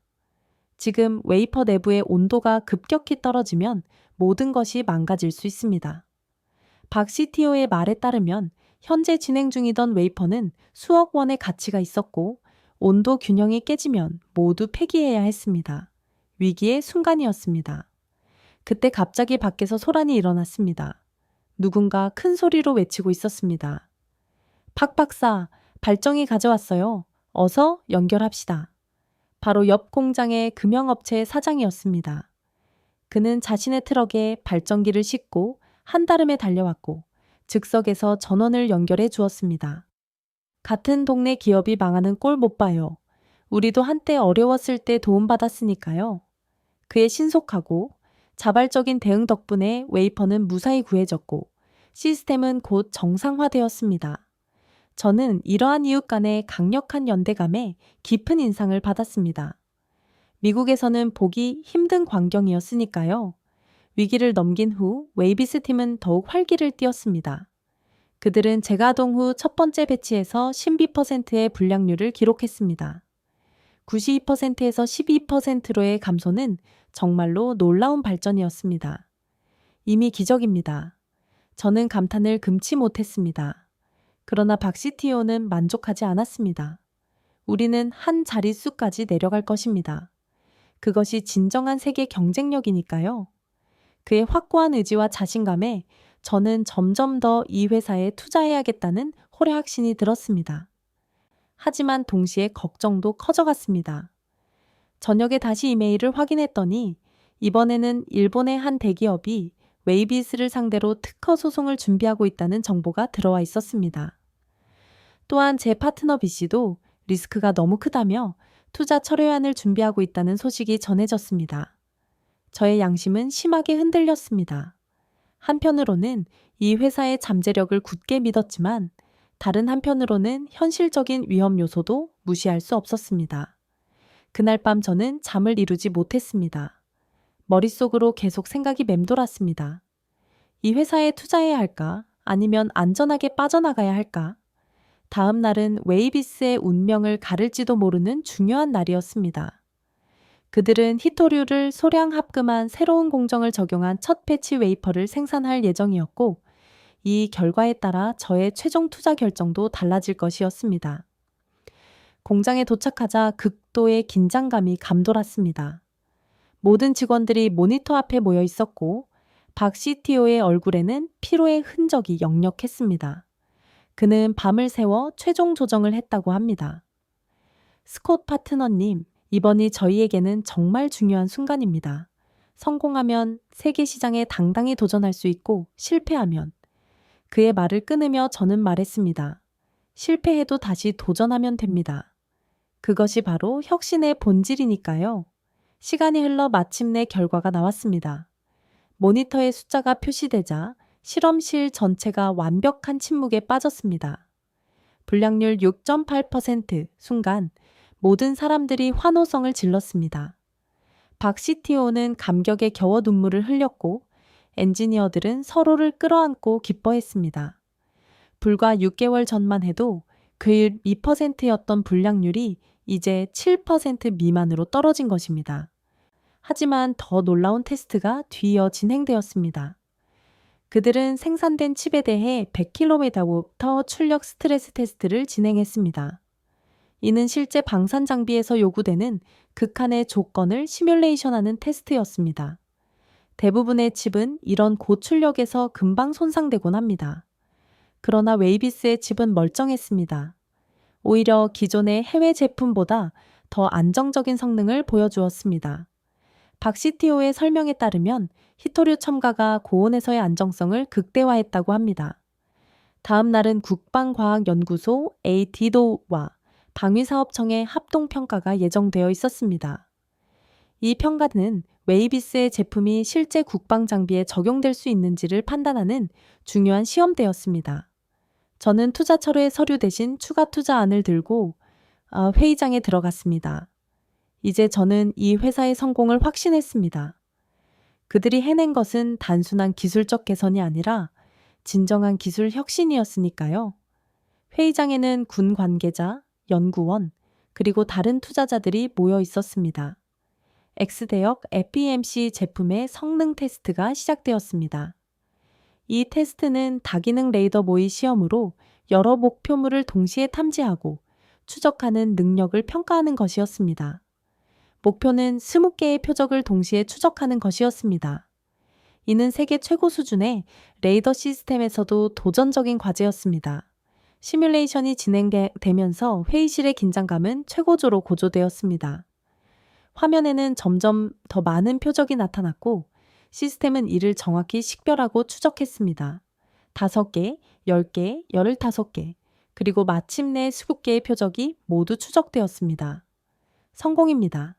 지금 웨이퍼 내부의 온도가 급격히 떨어지면 모든 것이 망가질 수 있습니다. 박 CTO의 말에 따르면 현재 진행 중이던 웨이퍼는 수억 원의 가치가 있었고 온도 균형이 깨지면 모두 폐기해야 했습니다. 위기의 순간이었습니다. 그때 갑자기 밖에서 소란이 일어났습니다. 누군가 큰 소리로 외치고 있었습니다. 박 박사, 발정이 가져왔어요. 어서 연결합시다. 바로 옆 공장의 금형업체의 사장이었습니다. 그는 자신의 트럭에 발전기를 싣고 한달음에 달려왔고 즉석에서 전원을 연결해 주었습니다. 같은 동네 기업이 망하는 꼴 못 봐요. 우리도 한때 어려웠을 때 도움받았으니까요. 그의 신속하고 자발적인 대응 덕분에 웨이퍼는 무사히 구해졌고 시스템은 곧 정상화되었습니다. 저는 이러한 이웃 간의 강력한 연대감에 깊은 인상을 받았습니다. 미국에서는 보기 힘든 광경이었으니까요. 위기를 넘긴 후 웨이비스 팀은 더욱 활기를 띠었습니다. 그들은 재가동 후 첫 번째 배치에서 12%의 불량률을 기록했습니다. 92%에서 12%로의 감소는 정말로 놀라운 발전이었습니다. 이미 기적입니다. 저는 감탄을 금치 못했습니다. 그러나 박 CTO는 만족하지 않았습니다. 우리는 한 자릿수까지 내려갈 것입니다. 그것이 진정한 세계 경쟁력이니까요. 그의 확고한 의지와 자신감에 저는 점점 더 이 회사에 투자해야겠다는 홀의 확신이 들었습니다. 하지만 동시에 걱정도 커져갔습니다. 저녁에 다시 이메일을 확인했더니 이번에는 일본의 한 대기업이 웨이비스를 상대로 특허 소송을 준비하고 있다는 정보가 들어와 있었습니다. 또한 제 파트너 B씨도 리스크가 너무 크다며 투자 철회안을 준비하고 있다는 소식이 전해졌습니다. 저의 양심은 심하게 흔들렸습니다. 한편으로는 이 회사의 잠재력을 굳게 믿었지만 다른 한편으로는 현실적인 위험 요소도 무시할 수 없었습니다. 그날 밤 저는 잠을 이루지 못했습니다. 머릿속으로 계속 생각이 맴돌았습니다. 이 회사에 투자해야 할까? 아니면 안전하게 빠져나가야 할까? 다음 날은 웨이비스의 운명을 가를지도 모르는 중요한 날이었습니다. 그들은 히토류를 소량 합금한 새로운 공정을 적용한 첫 배치 웨이퍼를 생산할 예정이었고 이 결과에 따라 저의 최종 투자 결정도 달라질 것이었습니다. 공장에 도착하자 극도의 긴장감이 감돌았습니다. 모든 직원들이 모니터 앞에 모여 있었고 박 CTO의 얼굴에는 피로의 흔적이 역력했습니다. 그는 밤을 새워 최종 조정을 했다고 합니다. 스콧 파트너님, 이번이 저희에게는 정말 중요한 순간입니다. 성공하면 세계 시장에 당당히 도전할 수 있고 실패하면 그의 말을 끊으며 저는 말했습니다. 실패해도 다시 도전하면 됩니다. 그것이 바로 혁신의 본질이니까요. 시간이 흘러 마침내 결과가 나왔습니다. 모니터에 숫자가 표시되자 실험실 전체가 완벽한 침묵에 빠졌습니다. 불량률 6.8% 순간 모든 사람들이 환호성을 질렀습니다. 박 CTO는 감격에 겨워 눈물을 흘렸고 엔지니어들은 서로를 끌어안고 기뻐했습니다. 불과 6개월 전만 해도 그 2%였던 불량률이 이제 7% 미만으로 떨어진 것입니다. 하지만 더 놀라운 테스트가 뒤이어 진행되었습니다. 그들은 생산된 칩에 대해 100km부터 출력 스트레스 테스트를 진행했습니다. 이는 실제 방산 장비에서 요구되는 극한의 조건을 시뮬레이션하는 테스트였습니다. 대부분의 칩은 이런 고출력에서 금방 손상되곤 합니다. 그러나 웨이비스의 칩은 멀쩡했습니다. 오히려 기존의 해외 제품보다 더 안정적인 성능을 보여주었습니다. 박 CTO의 설명에 따르면 히토류 첨가가 고온에서의 안정성을 극대화했다고 합니다. 다음 날은 국방과학연구소 AD도와 방위사업청의 합동평가가 예정되어 있었습니다. 이 평가는 웨이비스의 제품이 실제 국방 장비에 적용될 수 있는지를 판단하는 중요한 시험대였습니다. 저는 투자 철회 서류 대신 추가 투자안을 들고 회의장에 들어갔습니다. 이제 저는 이 회사의 성공을 확신했습니다. 그들이 해낸 것은 단순한 기술적 개선이 아니라 진정한 기술 혁신이었으니까요. 회의장에는 군 관계자, 연구원, 그리고 다른 투자자들이 모여 있었습니다. X대역 FEMC 제품의 성능 테스트가 시작되었습니다. 이 테스트는 다기능 레이더 모의 시험으로 여러 목표물을 동시에 탐지하고 추적하는 능력을 평가하는 것이었습니다. 목표는 20개의 표적을 동시에 추적하는 것이었습니다. 이는 세계 최고 수준의 레이더 시스템에서도 도전적인 과제였습니다. 시뮬레이션이 진행되면서 회의실의 긴장감은 최고조로 고조되었습니다. 화면에는 점점 더 많은 표적이 나타났고 시스템은 이를 정확히 식별하고 추적했습니다. 5개, 10개, 15개, 그리고 마침내 20개의 표적이 모두 추적되었습니다. 성공입니다.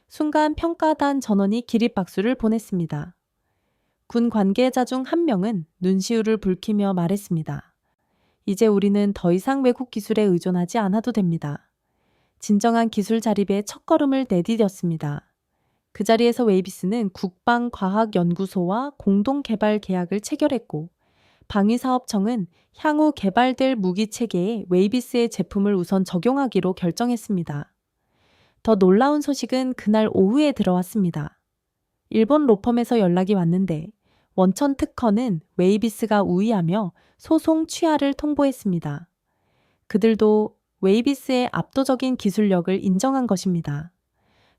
순간 평가단 전원이 기립박수를 보냈습니다. 군 관계자 중 한 명은 눈시울을 붉히며 말했습니다. 이제 우리는 더 이상 외국 기술에 의존하지 않아도 됩니다. 진정한 기술 자립의 첫걸음을 내디뎠습니다. 그 자리에서 웨이비스는 국방과학연구소와 공동개발 계약을 체결했고 방위사업청은 향후 개발될 무기체계에 웨이비스의 제품을 우선 적용하기로 결정했습니다. 더 놀라운 소식은 그날 오후에 들어왔습니다. 일본 로펌에서 연락이 왔는데 원천 특허는 웨이비스가 우위하며 소송 취하를 통보했습니다. 그들도 웨이비스의 압도적인 기술력을 인정한 것입니다.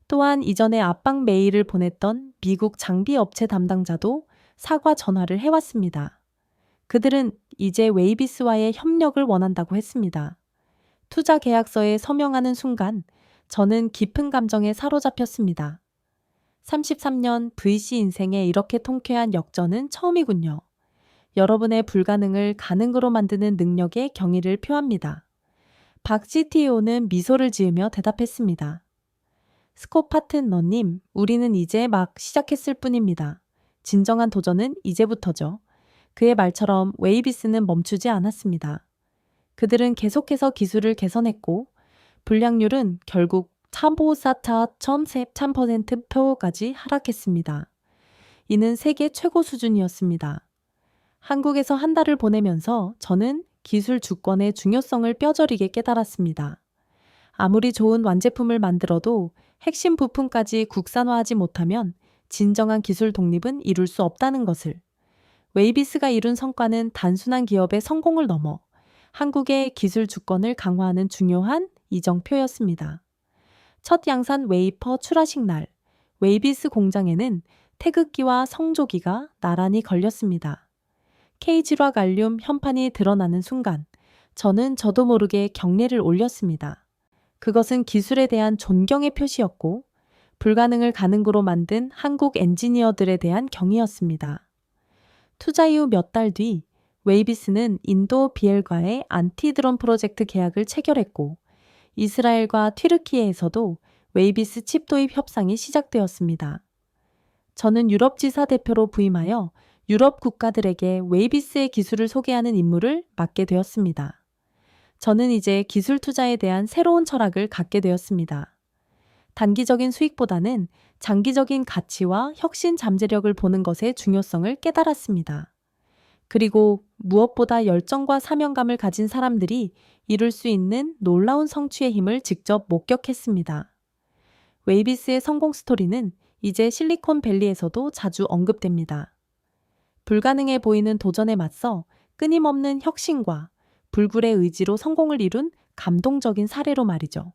또한 이전에 압박 메일을 보냈던 미국 장비업체 담당자도 사과 전화를 해왔습니다. 그들은 이제 웨이비스와의 협력을 원한다고 했습니다. 투자 계약서에 서명하는 순간 저는 깊은 감정에 사로잡혔습니다. 33년 VC 인생에 이렇게 통쾌한 역전은 처음이군요. 여러분의 불가능을 가능으로 만드는 능력에 경의를 표합니다. 박 CTO는 미소를 지으며 대답했습니다. 스콧 파트너님, 우리는 이제 막 시작했을 뿐입니다. 진정한 도전은 이제부터죠. 그의 말처럼 웨이비스는 멈추지 않았습니다. 그들은 계속해서 기술을 개선했고 불량률은 결국 3%까지 하락했습니다. 이는 세계 최고 수준이었습니다. 한국에서 한 달을 보내면서 저는 기술 주권의 중요성을 뼈저리게 깨달았습니다. 아무리 좋은 완제품을 만들어도 핵심 부품까지 국산화하지 못하면 진정한 기술 독립은 이룰 수 없다는 것을. 웨이비스가 이룬 성과는 단순한 기업의 성공을 넘어 한국의 기술 주권을 강화하는 중요한 이정표였습니다. 첫 양산 웨이퍼 출하식 날, 웨이비스 공장에는 태극기와 성조기가 나란히 걸렸습니다. K질화 갈륨 현판이 드러나는 순간 저는 저도 모르게 경례를 올렸습니다. 그것은 기술에 대한 존경의 표시였고 불가능을 가능으로 만든 한국 엔지니어들에 대한 경의였습니다. 투자 이후 몇 달 뒤 웨이비스는 인도 비엘과의 안티드론 프로젝트 계약을 체결했고 이스라엘과 튀르키예에서도 웨이비스 칩 도입 협상이 시작되었습니다. 저는 유럽 지사 대표로 부임하여 유럽 국가들에게 웨이비스의 기술을 소개하는 임무를 맡게 되었습니다. 저는 이제 기술 투자에 대한 새로운 철학을 갖게 되었습니다. 단기적인 수익보다는 장기적인 가치와 혁신 잠재력을 보는 것의 중요성을 깨달았습니다. 그리고 무엇보다 열정과 사명감을 가진 사람들이 이룰 수 있는 놀라운 성취의 힘을 직접 목격했습니다. 웨이비스의 성공 스토리는 이제 실리콘밸리에서도 자주 언급됩니다. 불가능해 보이는 도전에 맞서 끊임없는 혁신과 불굴의 의지로 성공을 이룬 감동적인 사례로 말이죠.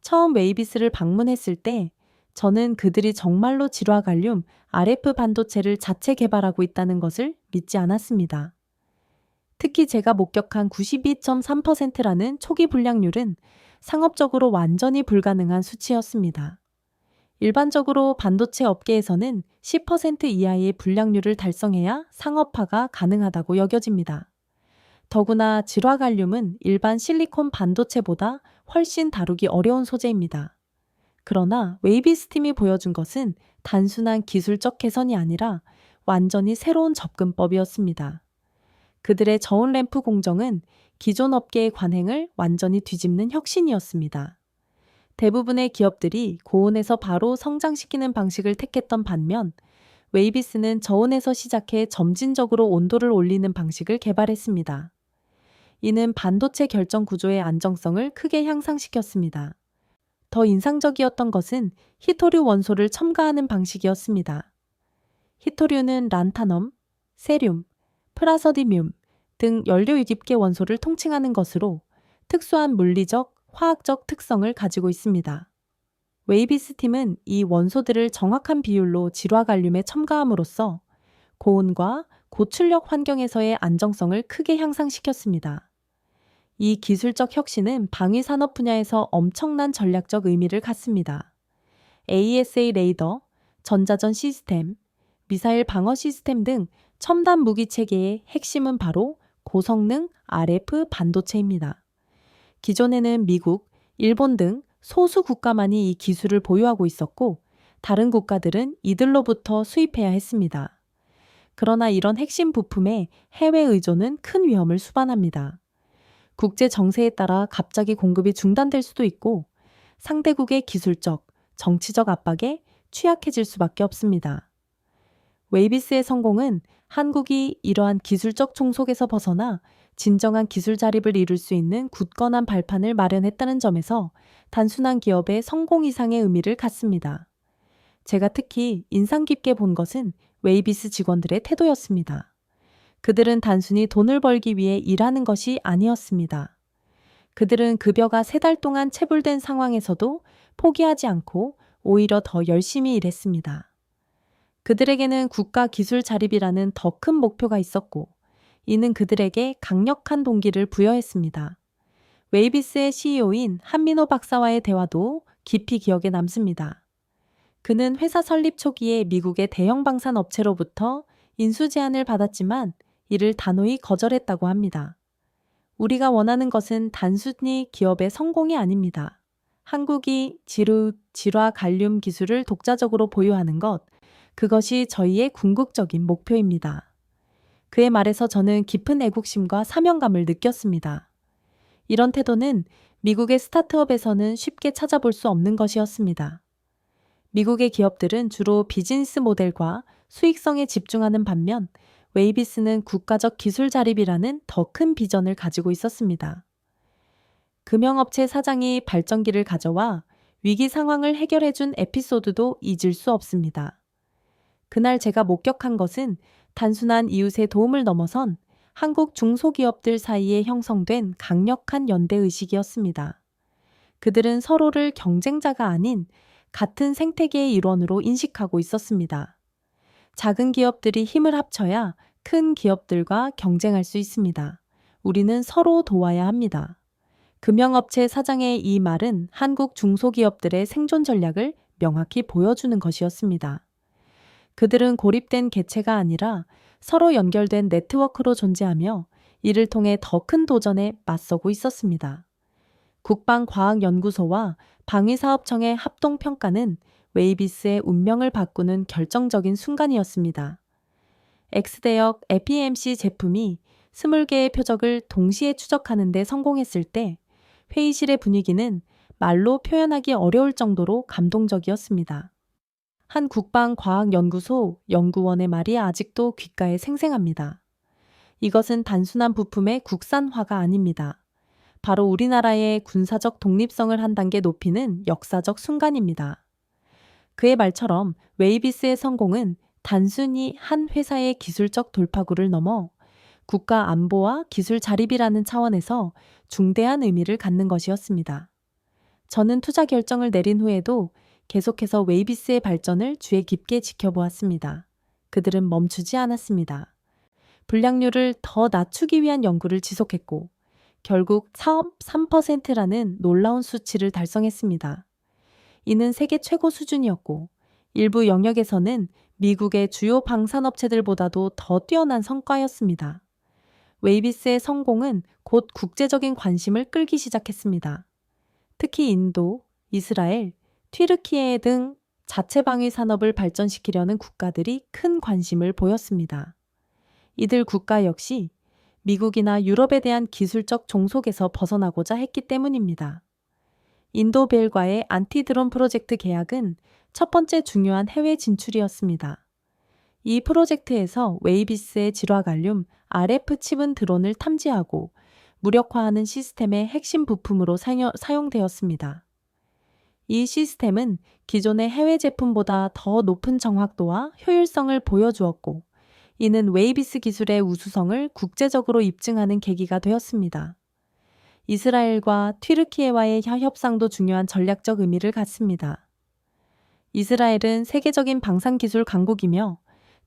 처음 웨이비스를 방문했을 때 저는 그들이 정말로 질화갈륨 RF 반도체를 자체 개발하고 있다는 것을 믿지 않았습니다. 특히 제가 목격한 92.3%라는 초기 불량률은 상업적으로 완전히 불가능한 수치였습니다. 일반적으로 반도체 업계에서는 10% 이하의 불량률을 달성해야 상업화가 가능하다고 여겨집니다. 더구나 질화갈륨은 일반 실리콘 반도체보다 훨씬 다루기 어려운 소재입니다. 그러나 웨이비스 팀이 보여준 것은 단순한 기술적 개선이 아니라 완전히 새로운 접근법이었습니다. 그들의 저온 램프 공정은 기존 업계의 관행을 완전히 뒤집는 혁신이었습니다. 대부분의 기업들이 고온에서 바로 성장시키는 방식을 택했던 반면 웨이비스는 저온에서 시작해 점진적으로 온도를 올리는 방식을 개발했습니다. 이는 반도체 결정 구조의 안정성을 크게 향상시켰습니다. 더 인상적이었던 것은 히토류 원소를 첨가하는 방식이었습니다. 히토류는 란타넘, 세륨, 프라서디뮴 등 연료유기계 원소를 통칭하는 것으로 특수한 물리적, 화학적 특성을 가지고 있습니다. 웨이비스 팀은 이 원소들을 정확한 비율로 질화갈륨에 첨가함으로써 고온과 고출력 환경에서의 안정성을 크게 향상시켰습니다. 이 기술적 혁신은 방위산업 분야에서 엄청난 전략적 의미를 갖습니다. AESA 레이더, 전자전 시스템, 미사일 방어 시스템 등 첨단 무기 체계의 핵심은 바로 고성능 RF 반도체입니다. 기존에는 미국, 일본 등 소수 국가만이 이 기술을 보유하고 있었고 다른 국가들은 이들로부터 수입해야 했습니다. 그러나 이런 핵심 부품의 해외 의존은 큰 위험을 수반합니다. 국제 정세에 따라 갑자기 공급이 중단될 수도 있고 상대국의 기술적, 정치적 압박에 취약해질 수밖에 없습니다. 웨이비스의 성공은 한국이 이러한 기술적 종속에서 벗어나 진정한 기술 자립을 이룰 수 있는 굳건한 발판을 마련했다는 점에서 단순한 기업의 성공 이상의 의미를 갖습니다. 제가 특히 인상 깊게 본 것은 웨이비스 직원들의 태도였습니다. 그들은 단순히 돈을 벌기 위해 일하는 것이 아니었습니다. 그들은 급여가 3달 동안 체불된 상황에서도 포기하지 않고 오히려 더 열심히 일했습니다. 그들에게는 국가 기술 자립이라는 더 큰 목표가 있었고 이는 그들에게 강력한 동기를 부여했습니다. 웨이비스의 CEO인 한민호 박사와의 대화도 깊이 기억에 남습니다. 그는 회사 설립 초기에 미국의 대형 방산 업체로부터 인수 제안을 받았지만 이를 단호히 거절했다고 합니다. 우리가 원하는 것은 단순히 기업의 성공이 아닙니다. 한국이 질화 갈륨 기술을 독자적으로 보유하는 것, 그것이 저희의 궁극적인 목표입니다. 그의 말에서 저는 깊은 애국심과 사명감을 느꼈습니다. 이런 태도는 미국의 스타트업에서는 쉽게 찾아볼 수 없는 것이었습니다. 미국의 기업들은 주로 비즈니스 모델과 수익성에 집중하는 반면 웨이비스는 국가적 기술 자립이라는 더 큰 비전을 가지고 있었습니다. 금형업체 사장이 발전기를 가져와 위기 상황을 해결해준 에피소드도 잊을 수 없습니다. 그날 제가 목격한 것은 단순한 이웃의 도움을 넘어선 한국 중소기업들 사이에 형성된 강력한 연대의식이었습니다. 그들은 서로를 경쟁자가 아닌 같은 생태계의 일원으로 인식하고 있었습니다. 작은 기업들이 힘을 합쳐야 큰 기업들과 경쟁할 수 있습니다. 우리는 서로 도와야 합니다. 금형업체 사장의 이 말은 한국 중소기업들의 생존 전략을 명확히 보여주는 것이었습니다. 그들은 고립된 개체가 아니라 서로 연결된 네트워크로 존재하며 이를 통해 더 큰 도전에 맞서고 있었습니다. 국방과학연구소와 방위사업청의 합동평가는 웨이비스의 운명을 바꾸는 결정적인 순간이었습니다. X대역 FEMC 제품이 20개의 표적을 동시에 추적하는 데 성공했을 때 회의실의 분위기는 말로 표현하기 어려울 정도로 감동적이었습니다. 한 국방과학연구소 연구원의 말이 아직도 귓가에 생생합니다. 이것은 단순한 부품의 국산화가 아닙니다. 바로 우리나라의 군사적 독립성을 한 단계 높이는 역사적 순간입니다. 그의 말처럼 웨이비스의 성공은 단순히 한 회사의 기술적 돌파구를 넘어 국가 안보와 기술 자립이라는 차원에서 중대한 의미를 갖는 것이었습니다. 저는 투자 결정을 내린 후에도 계속해서 웨이비스의 발전을 주의 깊게 지켜보았습니다. 그들은 멈추지 않았습니다. 불량률을 더 낮추기 위한 연구를 지속했고 결국 사업 3%라는 놀라운 수치를 달성했습니다. 이는 세계 최고 수준이었고 일부 영역에서는 미국의 주요 방산업체들보다도 더 뛰어난 성과였습니다. 웨이비스의 성공은 곧 국제적인 관심을 끌기 시작했습니다. 특히 인도, 이스라엘, 튀르키예 등 자체 방위 산업을 발전시키려는 국가들이 큰 관심을 보였습니다. 이들 국가 역시 미국이나 유럽에 대한 기술적 종속에서 벗어나고자 했기 때문입니다. 인도벨과의 안티드론 프로젝트 계약은 첫 번째 중요한 해외 진출이었습니다. 이 프로젝트에서 웨이비스의 질화갈륨 RF 칩은 드론을 탐지하고 무력화하는 시스템의 핵심 부품으로 사용되었습니다. 이 시스템은 기존의 해외 제품보다 더 높은 정확도와 효율성을 보여주었고, 이는 웨이비스 기술의 우수성을 국제적으로 입증하는 계기가 되었습니다. 이스라엘과 튀르키예와의 협상도 중요한 전략적 의미를 갖습니다. 이스라엘은 세계적인 방산기술 강국이며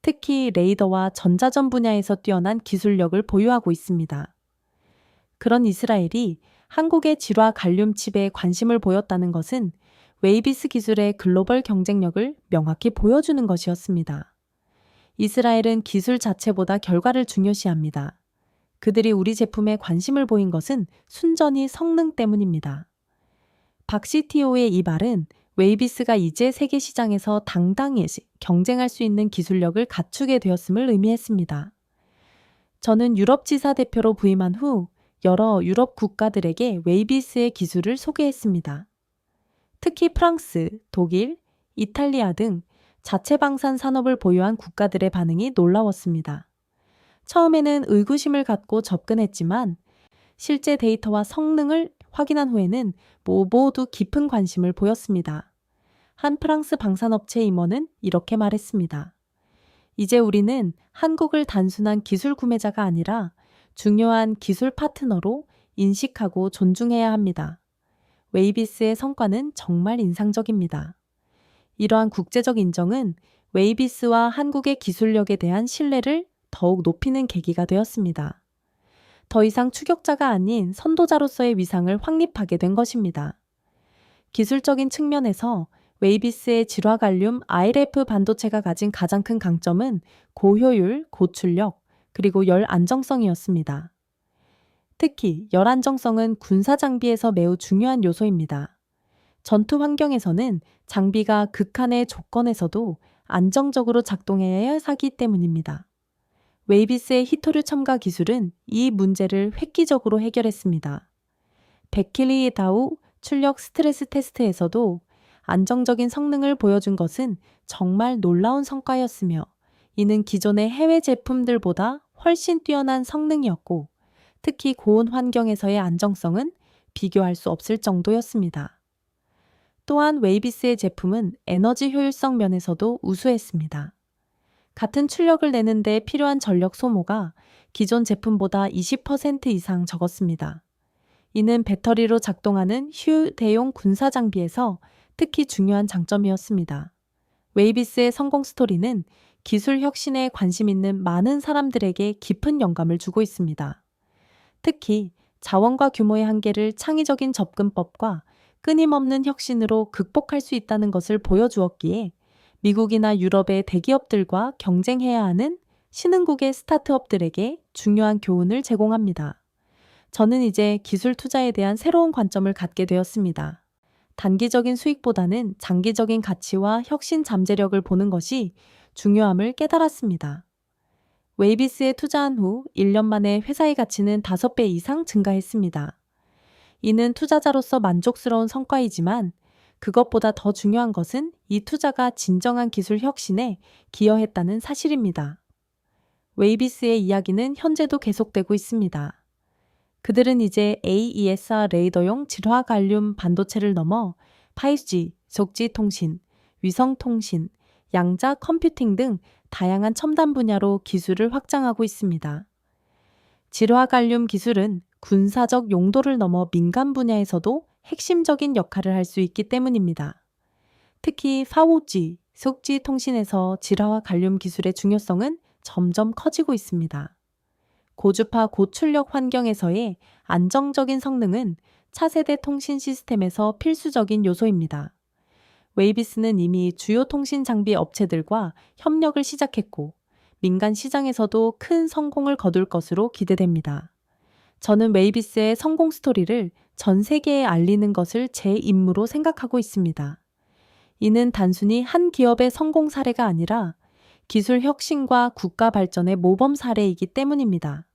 특히 레이더와 전자전 분야에서 뛰어난 기술력을 보유하고 있습니다. 그런 이스라엘이 한국의 질화 갈륨 칩에 관심을 보였다는 것은 웨이비스 기술의 글로벌 경쟁력을 명확히 보여주는 것이었습니다. 이스라엘은 기술 자체보다 결과를 중요시합니다. 그들이 우리 제품에 관심을 보인 것은 순전히 성능 때문입니다. 박 CTO의 이 말은 웨이비스가 이제 세계 시장에서 당당히 경쟁할 수 있는 기술력을 갖추게 되었음을 의미했습니다. 저는 유럽 지사 대표로 부임한 후 여러 유럽 국가들에게 웨이비스의 기술을 소개했습니다. 특히 프랑스, 독일, 이탈리아 등 자체 방산 산업을 보유한 국가들의 반응이 놀라웠습니다. 처음에는 의구심을 갖고 접근했지만 실제 데이터와 성능을 확인한 후에는 모두 깊은 관심을 보였습니다. 한 프랑스 방산업체 임원은 이렇게 말했습니다. 이제 우리는 한국을 단순한 기술 구매자가 아니라 중요한 기술 파트너로 인식하고 존중해야 합니다. 웨이비스의 성과는 정말 인상적입니다. 이러한 국제적 인정은 웨이비스와 한국의 기술력에 대한 신뢰를 더욱 높이는 계기가 되었습니다. 더 이상 추격자가 아닌 선도자로서의 위상을 확립하게 된 것입니다. 기술적인 측면에서 웨이비스의 질화갈륨 RF 반도체가 가진 가장 큰 강점은 고효율, 고출력, 그리고 열 안정성이었습니다. 특히 열 안정성은 군사 장비에서 매우 중요한 요소입니다. 전투 환경에서는 장비가 극한의 조건에서도 안정적으로 작동해야 하기 때문입니다. 웨이비스의 히토류 첨가 기술은 이 문제를 획기적으로 해결했습니다. 베킬리 다우 출력 스트레스 테스트에서도 안정적인 성능을 보여준 것은 정말 놀라운 성과였으며 이는 기존의 해외 제품들보다 훨씬 뛰어난 성능이었고 특히 고온 환경에서의 안정성은 비교할 수 없을 정도였습니다. 또한 웨이비스의 제품은 에너지 효율성 면에서도 우수했습니다. 같은 출력을 내는데 필요한 전력 소모가 기존 제품보다 20% 이상 적었습니다. 이는 배터리로 작동하는 휴대용 군사 장비에서 특히 중요한 장점이었습니다. 웨이비스의 성공 스토리는 기술 혁신에 관심 있는 많은 사람들에게 깊은 영감을 주고 있습니다. 특히 자원과 규모의 한계를 창의적인 접근법과 끊임없는 혁신으로 극복할 수 있다는 것을 보여주었기에 미국이나 유럽의 대기업들과 경쟁해야 하는 신흥국의 스타트업들에게 중요한 교훈을 제공합니다. 저는 이제 기술 투자에 대한 새로운 관점을 갖게 되었습니다. 단기적인 수익보다는 장기적인 가치와 혁신 잠재력을 보는 것이 중요함을 깨달았습니다. 웨이비스에 투자한 후 1년 만에 회사의 가치는 5배 이상 증가했습니다. 이는 투자자로서 만족스러운 성과이지만 그것보다 더 중요한 것은 이 투자가 진정한 기술 혁신에 기여했다는 사실입니다. 웨이비스의 이야기는 현재도 계속되고 있습니다. 그들은 이제 AESR 레이더용 질화 갈륨 반도체를 넘어 5G, 속지 통신, 위성 통신, 양자 컴퓨팅 등 다양한 첨단 분야로 기술을 확장하고 있습니다. 질화 갈륨 기술은 군사적 용도를 넘어 민간 분야에서도 핵심적인 역할을 할 수 있기 때문입니다. 특히 5G, 속지 통신에서 질화 갈륨 기술의 중요성은 점점 커지고 있습니다. 고주파 고출력 환경에서의 안정적인 성능은 차세대 통신 시스템에서 필수적인 요소입니다. 웨이비스는 이미 주요 통신 장비 업체들과 협력을 시작했고, 민간 시장에서도 큰 성공을 거둘 것으로 기대됩니다. 저는 웨이비스의 성공 스토리를 전 세계에 알리는 것을 제 임무로 생각하고 있습니다. 이는 단순히 한 기업의 성공 사례가 아니라 기술 혁신과 국가 발전의 모범 사례이기 때문입니다.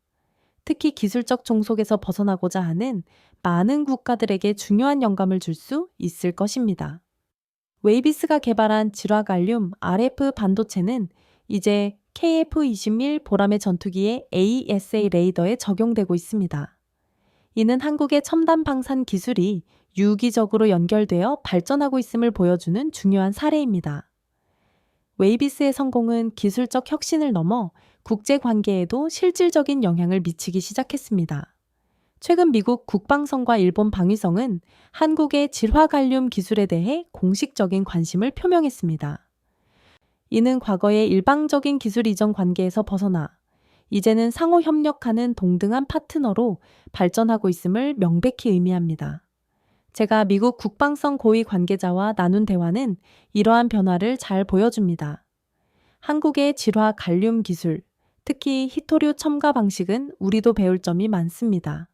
특히 기술적 종속에서 벗어나고자 하는 많은 국가들에게 중요한 영감을 줄 수 있을 것입니다. 웨이비스가 개발한 질화갈륨 RF 반도체는 이제 KF-21 보람의 전투기의 AESA 레이더에 적용되고 있습니다. 이는 한국의 첨단 방산 기술이 유기적으로 연결되어 발전하고 있음을 보여주는 중요한 사례입니다. 웨이비스의 성공은 기술적 혁신을 넘어 국제 관계에도 실질적인 영향을 미치기 시작했습니다. 최근 미국 국방성과 일본 방위성은 한국의 질화갈륨 기술에 대해 공식적인 관심을 표명했습니다. 이는 과거의 일방적인 기술 이전 관계에서 벗어나 이제는 상호 협력하는 동등한 파트너로 발전하고 있음을 명백히 의미합니다. 제가 미국 국방성 고위 관계자와 나눈 대화는 이러한 변화를 잘 보여줍니다. 한국의 질화 갈륨 기술, 특히 히토류 첨가 방식은 우리도 배울 점이 많습니다.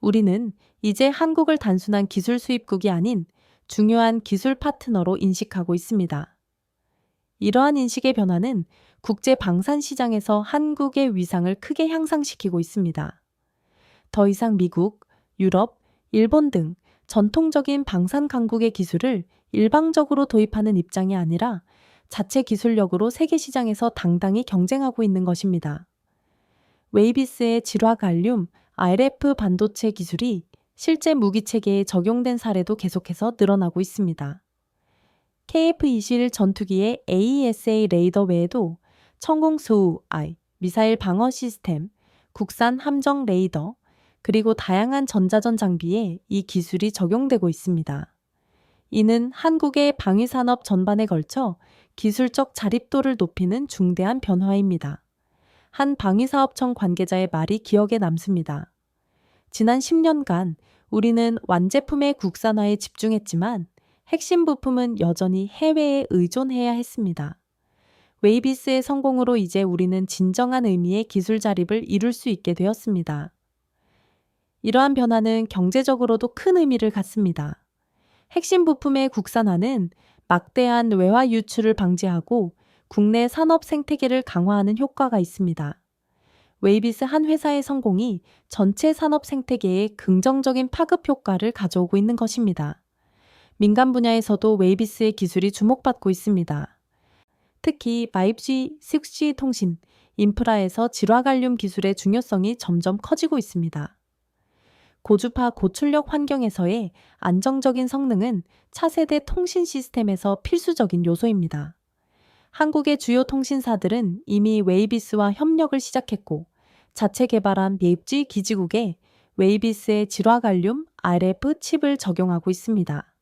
우리는 이제 한국을 단순한 기술 수입국이 아닌 중요한 기술 파트너로 인식하고 있습니다. 이러한 인식의 변화는 국제 방산 시장에서 한국의 위상을 크게 향상시키고 있습니다. 더 이상 미국, 유럽, 일본 등 전통적인 방산 강국의 기술을 일방적으로 도입하는 입장이 아니라 자체 기술력으로 세계 시장에서 당당히 경쟁하고 있는 것입니다. 웨이비스의 질화갈륨 RF 반도체 기술이 실제 무기 체계에 적용된 사례도 계속해서 늘어나고 있습니다. KF-21 전투기의 AESA 레이더 외에도 천공수우-I, 미사일 방어 시스템, 국산 함정 레이더, 그리고 다양한 전자전 장비에 이 기술이 적용되고 있습니다. 이는 한국의 방위산업 전반에 걸쳐 기술적 자립도를 높이는 중대한 변화입니다. 한 방위사업청 관계자의 말이 기억에 남습니다. 지난 10년간 우리는 완제품의 국산화에 집중했지만 핵심 부품은 여전히 해외에 의존해야 했습니다. 웨이비스의 성공으로 이제 우리는 진정한 의미의 기술 자립을 이룰 수 있게 되었습니다. 이러한 변화는 경제적으로도 큰 의미를 갖습니다. 핵심 부품의 국산화는 막대한 외화 유출을 방지하고 국내 산업 생태계를 강화하는 효과가 있습니다. 웨이비스 한 회사의 성공이 전체 산업 생태계에 긍정적인 파급 효과를 가져오고 있는 것입니다. 민간 분야에서도 웨이비스의 기술이 주목받고 있습니다. 특히 5G, 6G 통신, 인프라에서 질화갈륨 기술의 중요성이 점점 커지고 있습니다. 고주파 고출력 환경에서의 안정적인 성능은 차세대 통신 시스템에서 필수적인 요소입니다. 한국의 주요 통신사들은 이미 웨이비스와 협력을 시작했고 자체 개발한 맵지 기지국에 웨이비스의 질화갈륨 RF 칩을 적용하고 있습니다.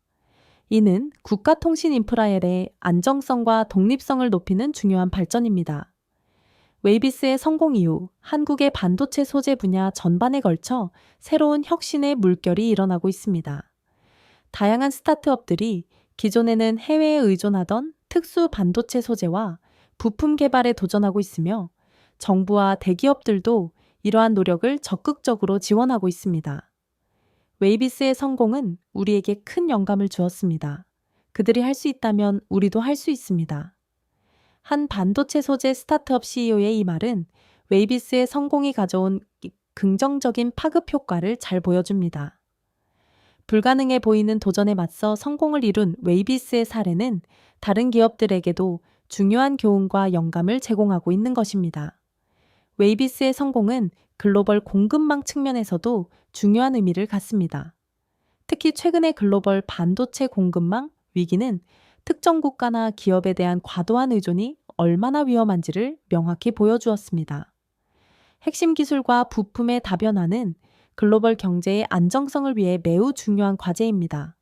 이는 국가 통신 인프라의 안정성과 독립성을 높이는 중요한 발전입니다. 웨이비스의 성공 이후 한국의 반도체 소재 분야 전반에 걸쳐 새로운 혁신의 물결이 일어나고 있습니다. 다양한 스타트업들이 기존에는 해외에 의존하던 특수 반도체 소재와 부품 개발에 도전하고 있으며 정부와 대기업들도 이러한 노력을 적극적으로 지원하고 있습니다. 웨이비스의 성공은 우리에게 큰 영감을 주었습니다. 그들이 할 수 있다면 우리도 할 수 있습니다. 한 반도체 소재 스타트업 CEO의 이 말은 웨이비스의 성공이 가져온 긍정적인 파급 효과를 잘 보여줍니다. 불가능해 보이는 도전에 맞서 성공을 이룬 웨이비스의 사례는 다른 기업들에게도 중요한 교훈과 영감을 제공하고 있는 것입니다. 웨이비스의 성공은 글로벌 공급망 측면에서도 중요한 의미를 갖습니다. 특히 최근의 글로벌 반도체 공급망 위기는 특정 국가나 기업에 대한 과도한 의존이 얼마나 위험한지를 명확히 보여주었습니다. 핵심 기술과 부품의 다변화는 글로벌 경제의 안정성을 위해 매우 중요한 과제입니다.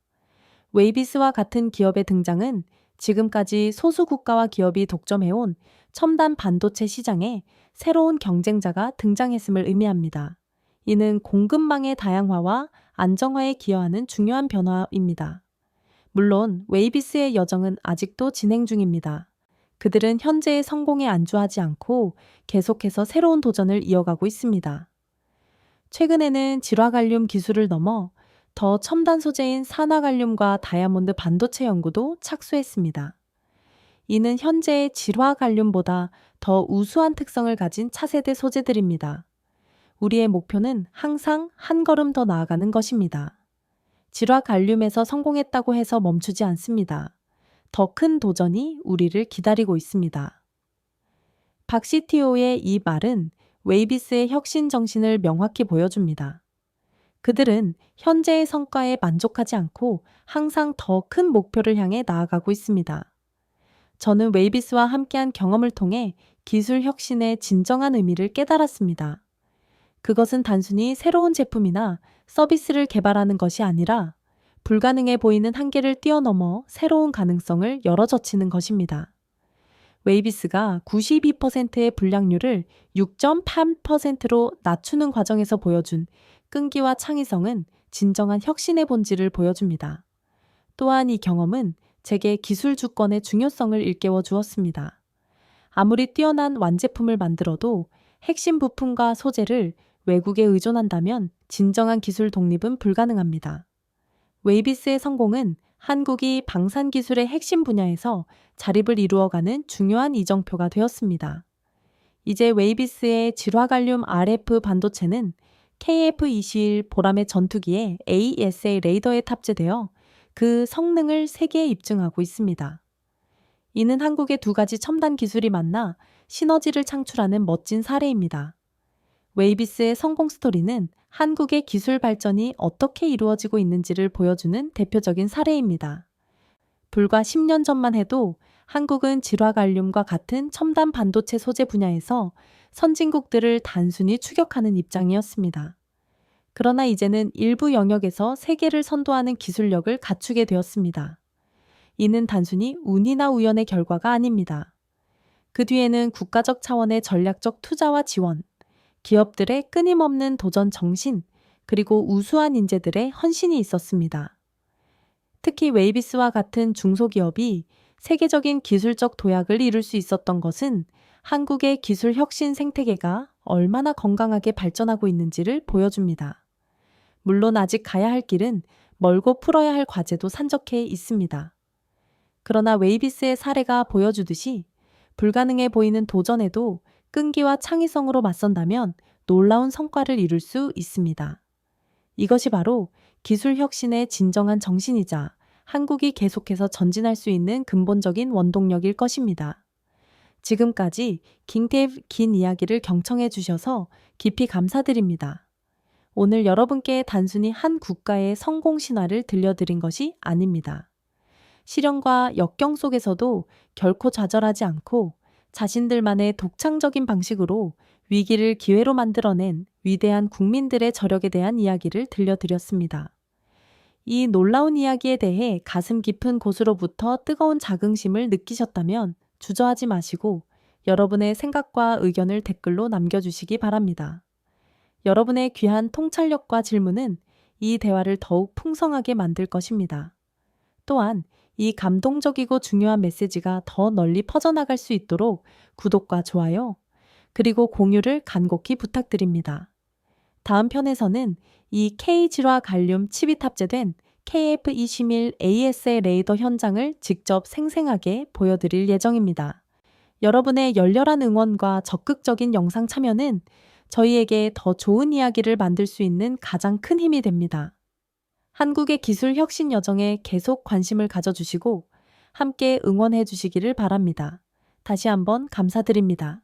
웨이비스와 같은 기업의 등장은 지금까지 소수 국가와 기업이 독점해온 첨단 반도체 시장에 새로운 경쟁자가 등장했음을 의미합니다. 이는 공급망의 다양화와 안정화에 기여하는 중요한 변화입니다. 물론 웨이비스의 여정은 아직도 진행 중입니다. 그들은 현재의 성공에 안주하지 않고 계속해서 새로운 도전을 이어가고 있습니다. 최근에는 질화갈륨 기술을 넘어 더 첨단 소재인 산화갈륨과 다이아몬드 반도체 연구도 착수했습니다. 이는 현재의 질화갈륨보다 더 우수한 특성을 가진 차세대 소재들입니다. 우리의 목표는 항상 한 걸음 더 나아가는 것입니다. 질화갈륨에서 성공했다고 해서 멈추지 않습니다. 더 큰 도전이 우리를 기다리고 있습니다. 박 CTO의 이 말은 웨이비스의 혁신 정신을 명확히 보여줍니다. 그들은 현재의 성과에 만족하지 않고 항상 더 큰 목표를 향해 나아가고 있습니다. 저는 웨이비스와 함께한 경험을 통해 기술 혁신의 진정한 의미를 깨달았습니다. 그것은 단순히 새로운 제품이나 서비스를 개발하는 것이 아니라 불가능해 보이는 한계를 뛰어넘어 새로운 가능성을 열어젖히는 것입니다. 웨이비스가 92%의 불량률을 6.8%로 낮추는 과정에서 보여준 끈기와 창의성은 진정한 혁신의 본질을 보여줍니다. 또한 이 경험은 제게 기술 주권의 중요성을 일깨워 주었습니다. 아무리 뛰어난 완제품을 만들어도 핵심 부품과 소재를 외국에 의존한다면 진정한 기술 독립은 불가능합니다. 웨이비스의 성공은 한국이 방산 기술의 핵심 분야에서 자립을 이루어가는 중요한 이정표가 되었습니다. 이제 웨이비스의 질화갈륨 RF 반도체는 KF-21 보람의 전투기에 AESA 레이더에 탑재되어 그 성능을 세계에 입증하고 있습니다. 이는 한국의 두 가지 첨단 기술이 만나 시너지를 창출하는 멋진 사례입니다. 웨이비스의 성공 스토리는 한국의 기술 발전이 어떻게 이루어지고 있는지를 보여주는 대표적인 사례입니다. 불과 10년 전만 해도 한국은 질화갈륨과 같은 첨단 반도체 소재 분야에서 선진국들을 단순히 추격하는 입장이었습니다. 그러나 이제는 일부 영역에서 세계를 선도하는 기술력을 갖추게 되었습니다. 이는 단순히 운이나 우연의 결과가 아닙니다. 그 뒤에는 국가적 차원의 전략적 투자와 지원, 기업들의 끊임없는 도전 정신, 그리고 우수한 인재들의 헌신이 있었습니다. 특히 웨이비스와 같은 중소기업이 세계적인 기술적 도약을 이룰 수 있었던 것은 한국의 기술 혁신 생태계가 얼마나 건강하게 발전하고 있는지를 보여줍니다. 물론 아직 가야 할 길은 멀고 풀어야 할 과제도 산적해 있습니다. 그러나 웨이비스의 사례가 보여주듯이 불가능해 보이는 도전에도 끈기와 창의성으로 맞선다면 놀라운 성과를 이룰 수 있습니다. 이것이 바로 기술 혁신의 진정한 정신이자 한국이 계속해서 전진할 수 있는 근본적인 원동력일 것입니다. 지금까지 킹탭 긴 이야기를 경청해 주셔서 깊이 감사드립니다. 오늘 여러분께 단순히 한 국가의 성공 신화를 들려드린 것이 아닙니다. 시련과 역경 속에서도 결코 좌절하지 않고 자신들만의 독창적인 방식으로 위기를 기회로 만들어낸 위대한 국민들의 저력에 대한 이야기를 들려드렸습니다. 이 놀라운 이야기에 대해 가슴 깊은 곳으로부터 뜨거운 자긍심을 느끼셨다면 주저하지 마시고 여러분의 생각과 의견을 댓글로 남겨주시기 바랍니다. 여러분의 귀한 통찰력과 질문은 이 대화를 더욱 풍성하게 만들 것입니다. 또한 이 감동적이고 중요한 메시지가 더 널리 퍼져나갈 수 있도록 구독과 좋아요, 그리고 공유를 간곡히 부탁드립니다. 다음 편에서는 이 K질화 갈륨 칩이 탑재된 KF-21 ASA 레이더 현장을 직접 생생하게 보여드릴 예정입니다. 여러분의 열렬한 응원과 적극적인 영상 참여는 저희에게 더 좋은 이야기를 만들 수 있는 가장 큰 힘이 됩니다. 한국의 기술 혁신 여정에 계속 관심을 가져주시고 함께 응원해 주시기를 바랍니다. 다시 한번 감사드립니다.